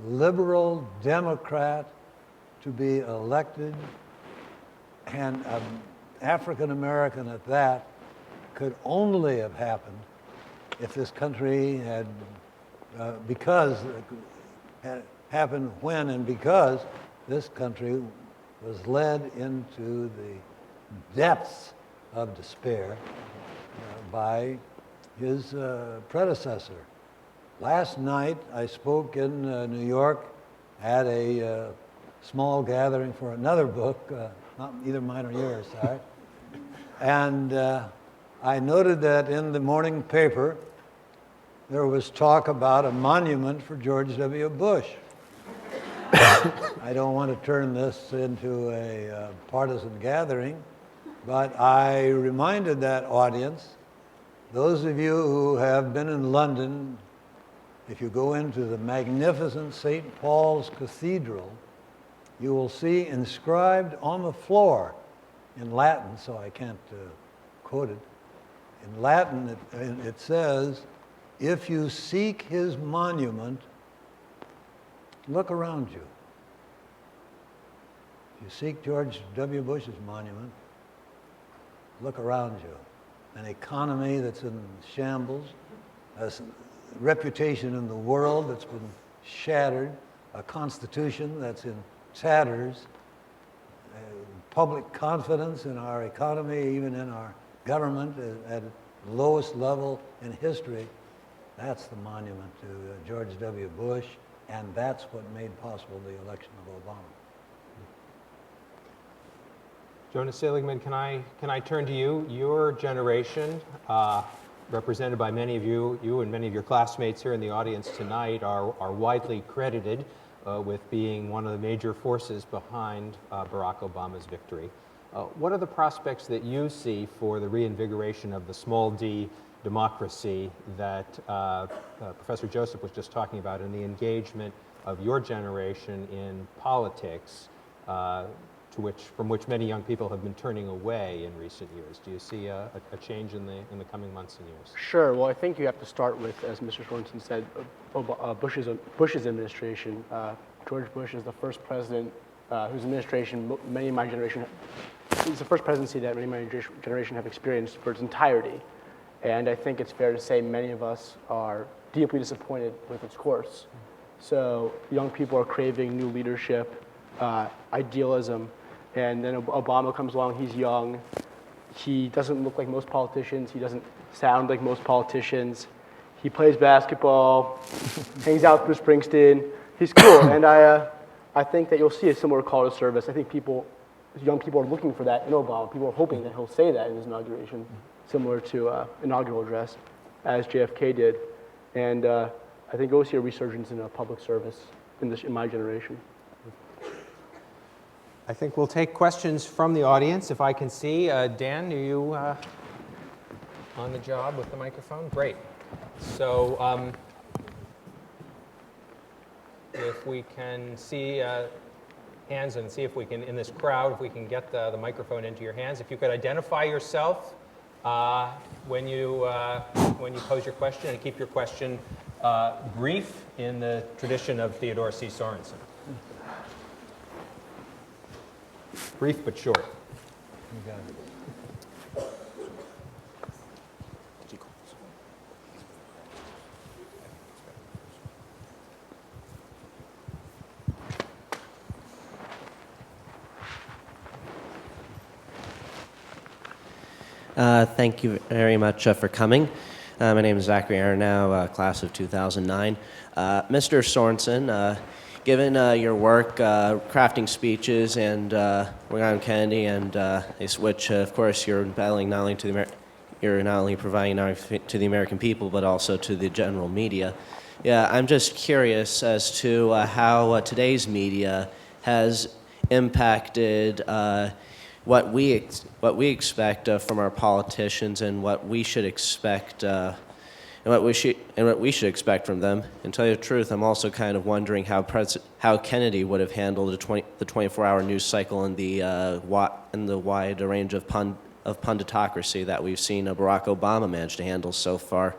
liberal Democrat to be elected, and an African American at that, could only have happened if this country had, had happened when and because this country was led into the depths of despair by his predecessor. Last night, I spoke in New York at a small gathering for another book, not either mine or yours, sorry. And I noted that in the morning paper, there was talk about a monument for George W. Bush. I don't want to turn this into a partisan gathering, But I reminded that audience, those of you who have been in London, if you go into the magnificent St. Paul's Cathedral, you will see inscribed on the floor in Latin, so I can't quote it. In Latin, it says, "If you seek his monument, look around you." If you seek George W. Bush's monument, look around you. An economy that's in shambles, a reputation in the world that's been shattered, a constitution that's in tatters, public confidence in our economy, even in our government, at the lowest level in history. That's the monument to George W. Bush, and that's what made possible the election of Obama. Jonas Seligman, can I turn to you? Your generation, represented by many of you and many of your classmates here in the audience tonight, are widely credited with being one of the major forces behind Barack Obama's victory. What are the prospects that you see for the reinvigoration of the small d democracy that Professor Joseph was just talking about, and the engagement of your generation in politics, from which many young people have been turning away in recent years? Do you see a change in the coming months and years? Sure. Well, I think you have to start with, as Mr. Sorensen said, Bush's administration. George Bush is the first president whose administration many of my generation, it's the first presidency that many of my generation have experienced for its entirety. And I think it's fair to say many of us are deeply disappointed with its course. So young people are craving new leadership, idealism, and then Obama comes along, he's young, he doesn't look like most politicians, he doesn't sound like most politicians, he plays basketball, hangs out with Bruce Springsteen, he's cool, and I think that you'll see a similar call to service. I think young people are looking for that in Obama. People are hoping that he'll say that in his inauguration, similar to inaugural address, as JFK did. And I think you'll see a resurgence in public service in my generation. I think we'll take questions from the audience. If I can see, Dan, are you on the job with the microphone? Great. So if we can see hands and see if we can, in this crowd, if we can get the microphone into your hands. If you could identify yourself when you pose your question, and keep your question brief in the tradition of Theodore C. Sorensen. Brief but short. You got it. Thank you very much for coming. My name is Zachary Aronow, class of 2009. Mr. Sorensen, given your work crafting speeches and working on Kennedy, and which, of course, you're battling not only you're not only providing to the American people, but also to the general media. Yeah, I'm just curious as to how today's media has impacted what we expect from our politicians, and what we should expect and what we should expect from them. And to tell you the truth, I'm also kind of wondering how Kennedy would have handled the 24-hour news cycle and the wide range of punditocracy that we've seen Barack Obama manage to handle so far.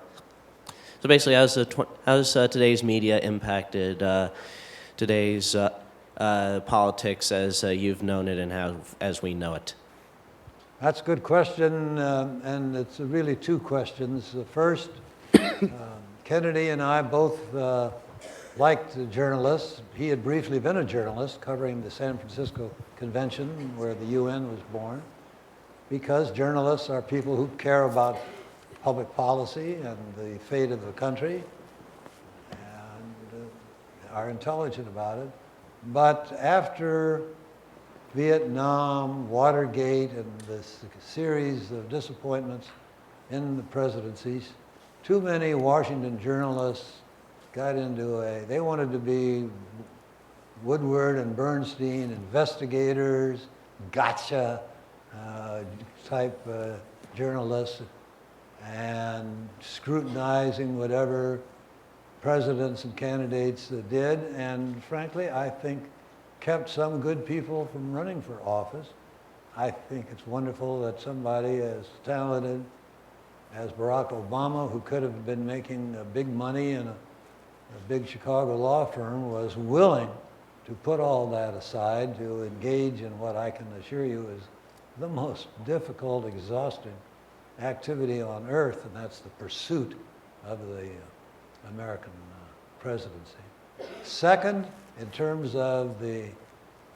So basically, how's today's media impacted today's politics as you've known it and as we know it? That's a good question, and it's really two questions. The first, Kennedy and I both liked journalists. He had briefly been a journalist covering the San Francisco Convention where the UN was born, because journalists are people who care about public policy and the fate of the country and are intelligent about it. But after Vietnam, Watergate, and this series of disappointments in the presidencies, too many Washington journalists got into they wanted to be Woodward and Bernstein investigators, gotcha, type journalists and scrutinizing whatever presidents and candidates did, and frankly, I think kept some good people from running for office. I think it's wonderful that somebody as talented as Barack Obama, who could have been making big money in a big Chicago law firm, was willing to put all that aside to engage in what I can assure you is the most difficult, exhausting activity on earth, and that's the pursuit of the American presidency. Second, in terms of the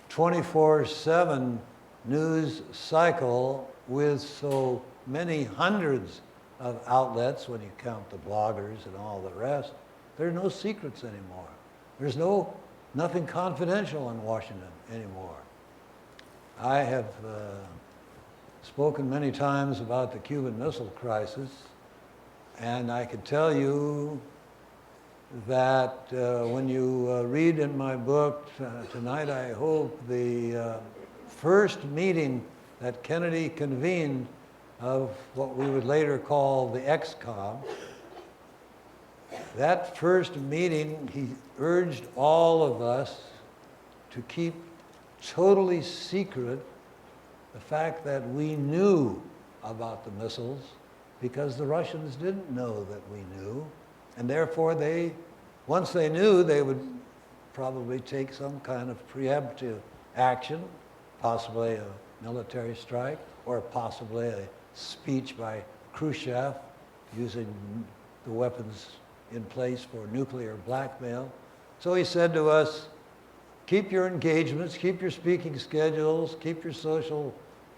24/7 news cycle with so many hundreds of outlets, when you count the bloggers and all the rest, there are no secrets anymore. There's nothing confidential in Washington anymore. I have spoken many times about the Cuban Missile Crisis, and I can tell you that when you read in my book tonight, I hope, the first meeting that Kennedy convened of what we would later call the XCOM, that first meeting, he urged all of us to keep totally secret the fact that we knew about the missiles, because the Russians didn't know that we knew, and therefore once they knew, they would probably take some kind of preemptive action, possibly a military strike, or possibly a speech by Khrushchev using the weapons in place for nuclear blackmail. So he said to us, keep your engagements, keep your speaking schedules, keep your social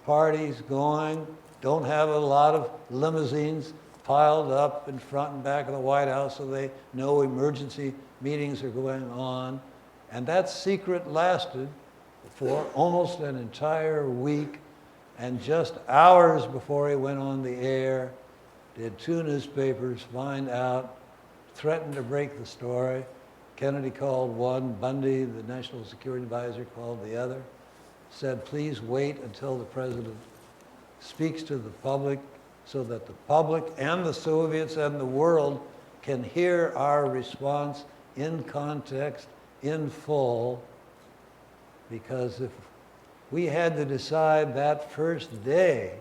parties going. Don't have a lot of limousines piled up in front and back of the White House so they know emergency meetings are going on. And that secret lasted for almost an entire week, and just hours before he went on the air, did two newspapers find out, threatened to break the story. Kennedy called one, Bundy, the national security advisor, called the other, said, please wait until the president speaks to the public so that the public and the Soviets and the world can hear our response in context, in full, because if we had to decide that first day,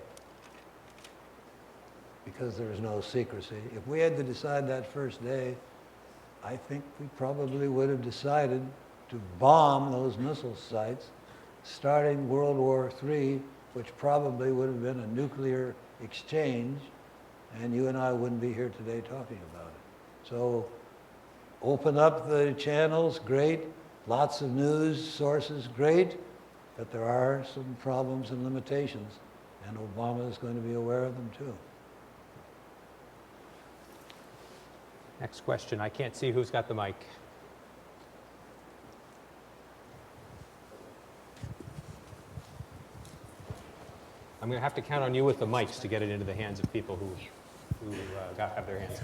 because there's no secrecy, if we had to decide that first day, I think we probably would have decided to bomb those missile sites, starting World War III, which probably would have been a nuclear exchange, and you and I wouldn't be here today talking about it. So open up the channels, great. Lots of news sources, great. But there are some problems and limitations, and Obama is going to be aware of them too. Next question. I can't see who's got the mic. I'm going to have to count on you with the mics to get it into the hands of people who have their hands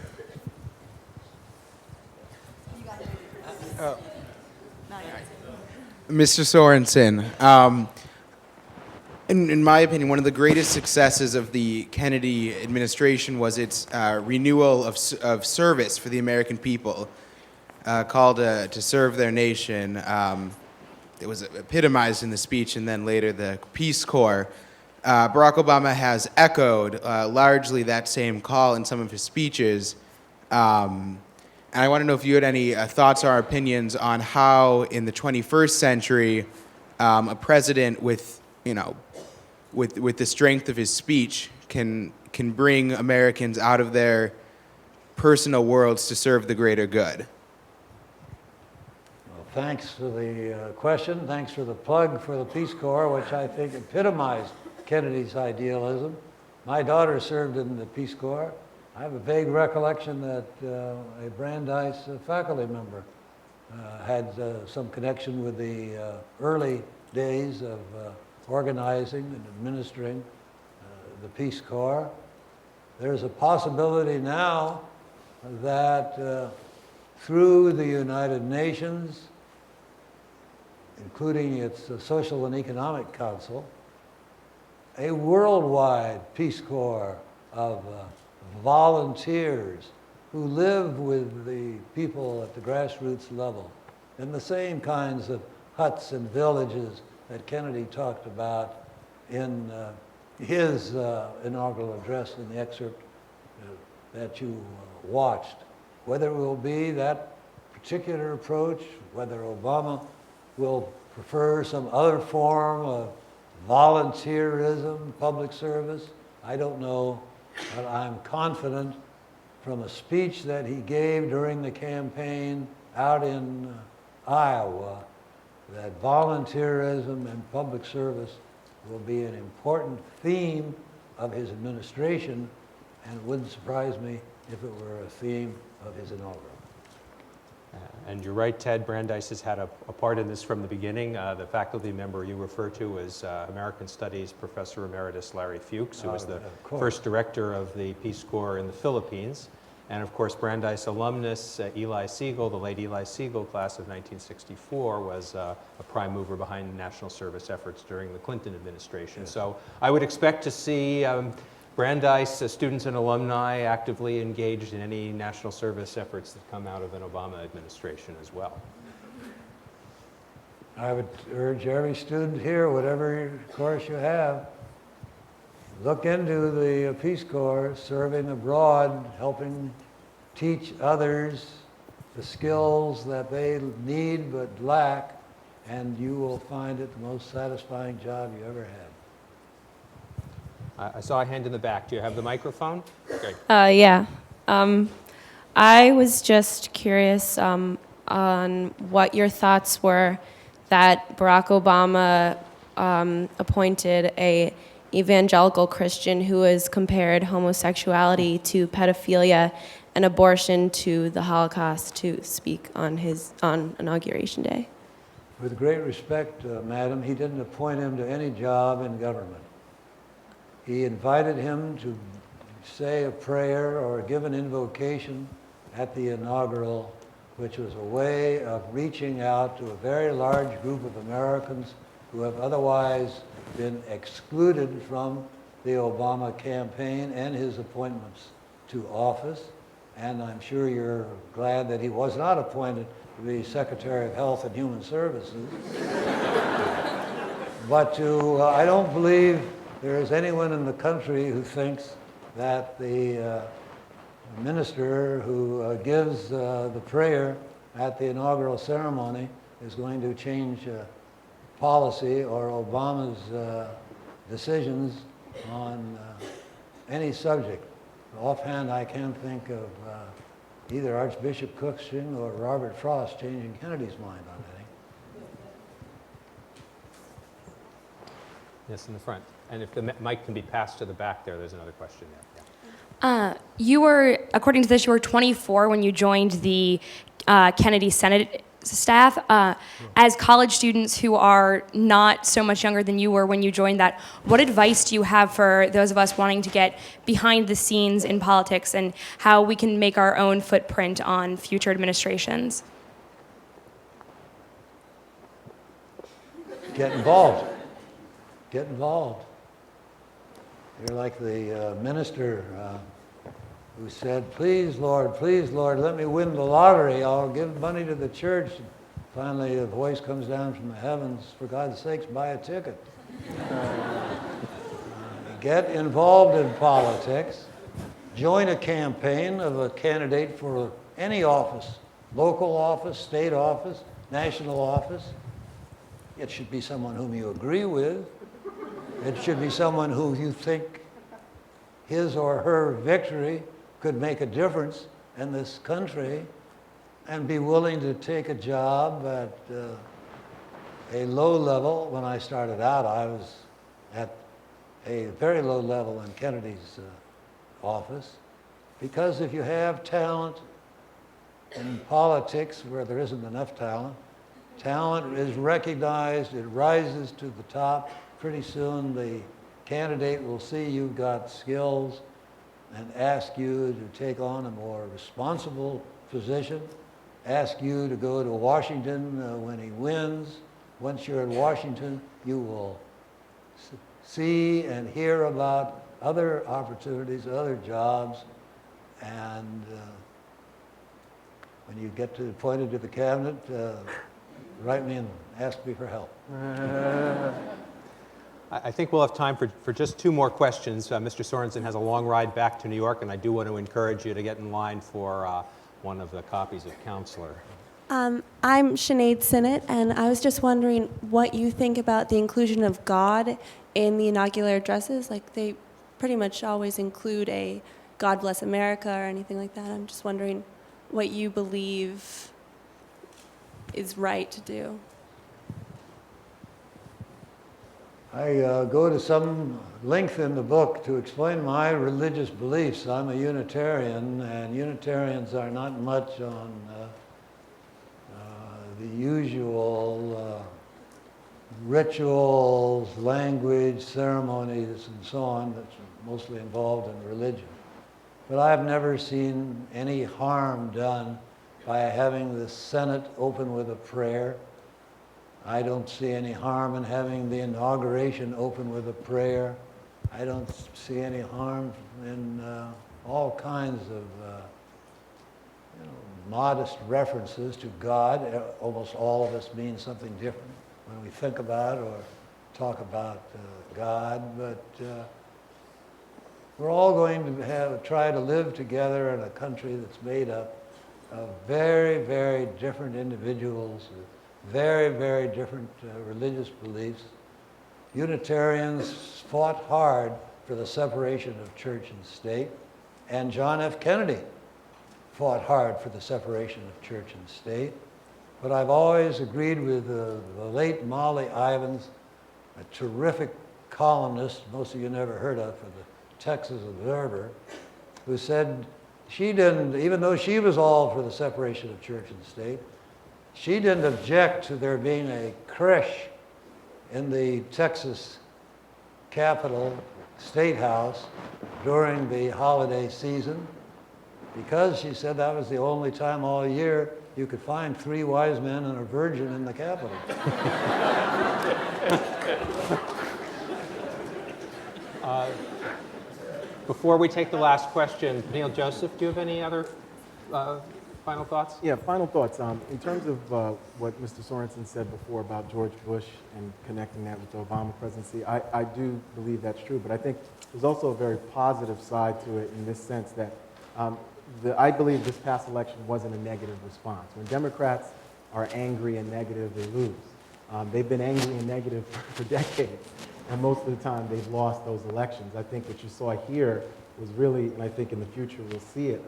up. Mr. Sorensen, in my opinion, one of the greatest successes of the Kennedy administration was its renewal of service for the American people, called to serve their nation. It was epitomized in the speech and then later the Peace Corps. Barack Obama has echoed largely that same call in some of his speeches. And I want to know if you had any thoughts or opinions on how, in the 21st century, a president with the strength of his speech can bring Americans out of their personal worlds to serve the greater good. Well, thanks for the question. Thanks for the plug for the Peace Corps, which I think epitomized Kennedy's idealism. My daughter served in the Peace Corps. I have a vague recollection that a Brandeis faculty member had some connection with the early days of organizing and administering the Peace Corps. There's a possibility now that through the United Nations, including its Social and Economic Council, a worldwide Peace Corps of volunteers who live with the people at the grassroots level in the same kinds of huts and villages that Kennedy talked about in his inaugural address in the excerpt that you watched. Whether it will be that particular approach, whether Obama will prefer some other form of volunteerism, public service, I don't know, but I'm confident from a speech that he gave during the campaign out in Iowa that volunteerism and public service will be an important theme of his administration, and it wouldn't surprise me if it were a theme of his inaugural. And you're right, Ted, Brandeis has had a part in this from the beginning. The faculty member you refer to was American Studies Professor Emeritus Larry Fuchs, who was the first director of the Peace Corps in the Philippines. And of course, Brandeis alumnus Eli Siegel, the late Eli Siegel class of 1964, was a prime mover behind national service efforts during the Clinton administration. Yes. So I would expect to see Brandeis students and alumni actively engaged in any national service efforts that come out of an Obama administration as well. I would urge every student here, whatever course you have, look into the Peace Corps, serving abroad, helping teach others the skills that they need but lack, and you will find it the most satisfying job you ever had. I saw a hand in the back. Do you have the microphone? Great. Yeah. I was just curious on what your thoughts were that Barack Obama appointed a evangelical Christian who has compared homosexuality to pedophilia and abortion to the Holocaust to speak on Inauguration Day. With great respect, madam, he didn't appoint him to any job in government. He invited him to say a prayer or give an invocation at the inaugural, which was a way of reaching out to a very large group of Americans who have otherwise been excluded from the Obama campaign and his appointments to office. And I'm sure you're glad that he was not appointed to be Secretary of Health and Human Services. But I don't believe there is anyone in the country who thinks that the minister who gives the prayer at the inaugural ceremony is going to change policy or Obama's decisions on any subject. Offhand, I can't think of either Archbishop Cushing or Robert Frost changing Kennedy's mind on anything. Yes, in the front. And if the mic can be passed to the back there's another question there. Yeah. You were, according to this, you were 24 when you joined the Kennedy Senate staff. As college students who are not so much younger than you were when you joined that, what advice do you have for those of us wanting to get behind the scenes in politics and how we can make our own footprint on future administrations? Get involved. Get involved. You're like the minister who said, please, Lord, let me win the lottery. I'll give money to the church. And finally, a voice comes down from the heavens, for God's sakes, buy a ticket. Get involved in politics. Join a campaign of a candidate for any office, local office, state office, national office. It should be someone whom you agree with. It should be someone who you think his or her victory could make a difference in this country, and be willing to take a job at a low level. When I started out, I was at a very low level in Kennedy's office, because if you have talent in politics where there isn't enough talent, talent is recognized, it rises to the top. Pretty soon the candidate will see you've got skills and ask you to take on a more responsible position, ask you to go to Washington when he wins. Once you're in Washington, you will see and hear about other opportunities, other jobs, and when you get appointed to the cabinet, write me and ask me for help. I think we'll have time for just two more questions. Mr. Sorensen has a long ride back to New York, and I do want to encourage you to get in line for one of the copies of Counselor. I'm Sinead Sinnott, and I was just wondering what you think about the inclusion of God in the inaugural addresses. Like, they pretty much always include a God bless America or anything like that. I'm just wondering what you believe is right to do. I go to some length in the book to explain my religious beliefs. I'm a Unitarian, and Unitarians are not much on the usual rituals, language, ceremonies, and so on that's mostly involved in religion. But I've never seen any harm done by having the Senate open with a prayer. I don't see any harm in having the inauguration open with a prayer. I don't see any harm in all kinds of modest references to God. Almost all of us mean something different when we think about or talk about God, but we're all going to try to live together in a country that's made up of very, very different individuals, very, very different religious beliefs. Unitarians fought hard for the separation of church and state, and John F. Kennedy fought hard for the separation of church and state. But I've always agreed with the late Molly Ivins, a terrific columnist most of you never heard of for the Texas Observer, who said she didn't, even though she was all for the separation of church and state, she didn't object to there being a creche in the Texas Capitol State House during the holiday season, because she said that was the only time all year you could find 3 wise men and a virgin in the Capitol. Before we take the last question, Neil Joseph, do you have any other final thoughts? Yeah, final thoughts. In terms of what Mr. Sorensen said before about George Bush and connecting that with the Obama presidency, I do believe that's true, but I think there's also a very positive side to it in this sense that I believe this past election wasn't a negative response. When Democrats are angry and negative, they lose. They've been angry and negative for decades, and most of the time they've lost those elections. I think what you saw here was really, and I think in the future we'll see it,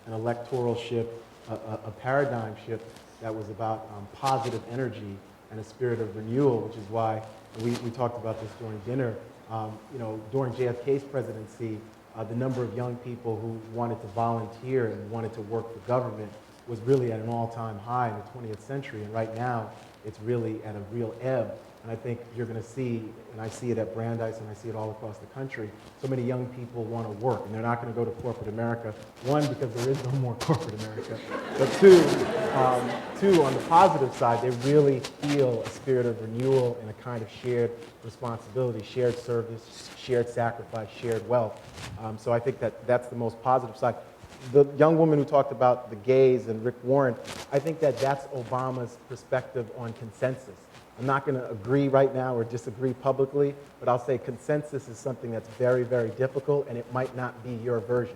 an electoral shift, a paradigm shift that was about positive energy and a spirit of renewal, which is why we talked about this during dinner. During JFK's presidency, the number of young people who wanted to volunteer and wanted to work for government was really at an all-time high in the 20th century, and right now it's really at a real ebb. And I think you're going to see, and I see it at Brandeis and I see it all across the country, so many young people want to work, and they're not going to go to corporate America. One, because there is no more corporate America, but two, on the positive side, they really feel a spirit of renewal and a kind of shared responsibility, shared service, shared sacrifice, shared wealth. So I think that's the most positive side. The young woman who talked about the gays and Rick Warren, I think that's Obama's perspective on consensus. I'm not going to agree right now or disagree publicly, but I'll say consensus is something that's very, very difficult, and it might not be your version.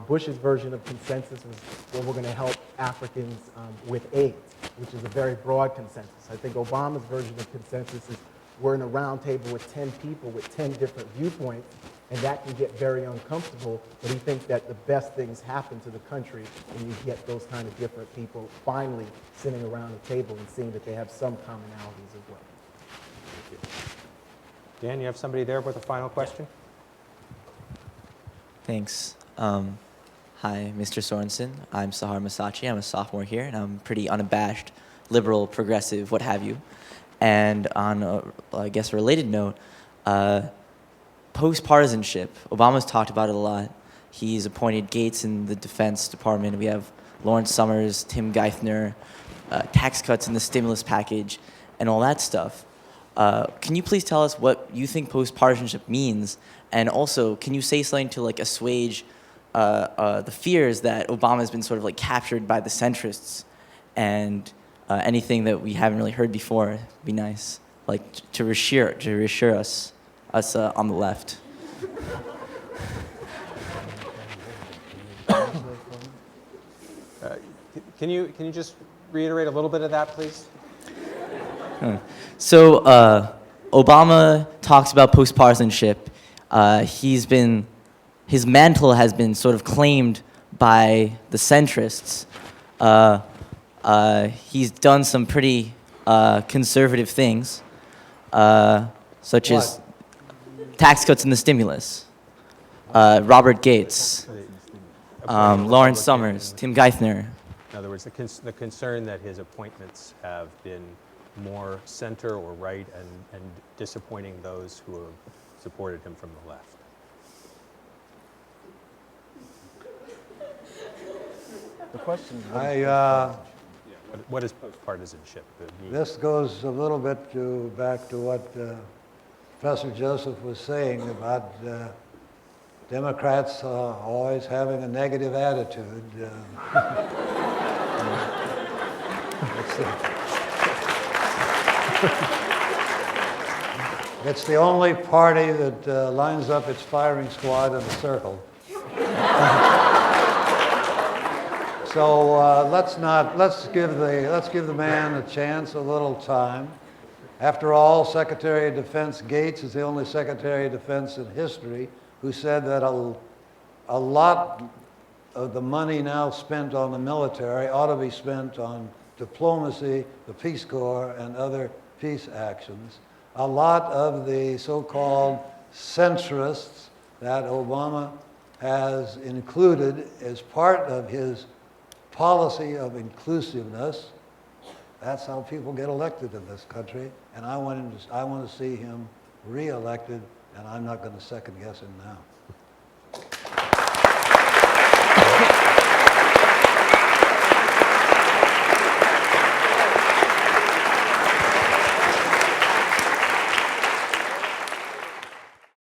Bush's version of consensus was, well, we're going to help Africans with AIDS, which is a very broad consensus. I think Obama's version of consensus is we're in a round table with 10 people with 10 different viewpoints, and that can get very uncomfortable, but he thinks that the best things happen to the country when you get those kind of different people finally sitting around the table and seeing that they have some commonalities as well. Thank you. Dan, you have somebody there with a final question? Thanks. Hi, Mr. Sorensen. I'm Sahar Masachi. I'm a sophomore here, and I'm pretty unabashed, liberal, progressive, what have you. And on a, I guess, a related note, post-partisanship, Obama's talked about it a lot. He's appointed Gates in the Defense Department. We have Lawrence Summers, Tim Geithner, tax cuts in the stimulus package, and all that stuff. Can you please tell us what you think post-partisanship means? And also, can you say something to like assuage the fears that Obama has been sort of like captured by the centrists, and anything that we haven't really heard before would be nice, like to reassure us on the left. Can you just reiterate a little bit of that, please? So Obama talks about post-partisanship. His mantle has been sort of claimed by the centrists. He's done some pretty conservative things, such as tax cuts and the stimulus. Robert Gates, Lawrence Summers, Tim Geithner. In other words, the concern that his appointments have been more center or right and disappointing those who have supported him from the left. The question. What is post-partisanship? This goes a little bit back to what Professor Joseph was saying about Democrats always having a negative attitude. It's the only party that lines up its firing squad in a circle. So let's give the man a chance, a little time. After all, Secretary of Defense Gates is the only Secretary of Defense in history who said that a lot of the money now spent on the military ought to be spent on diplomacy, the Peace Corps, and other peace actions. A lot of the so-called centrists that Obama has included as part of his policy of inclusiveness, that's how people get elected in this country, and I want to see him re-elected, and I'm not going to second guess him now.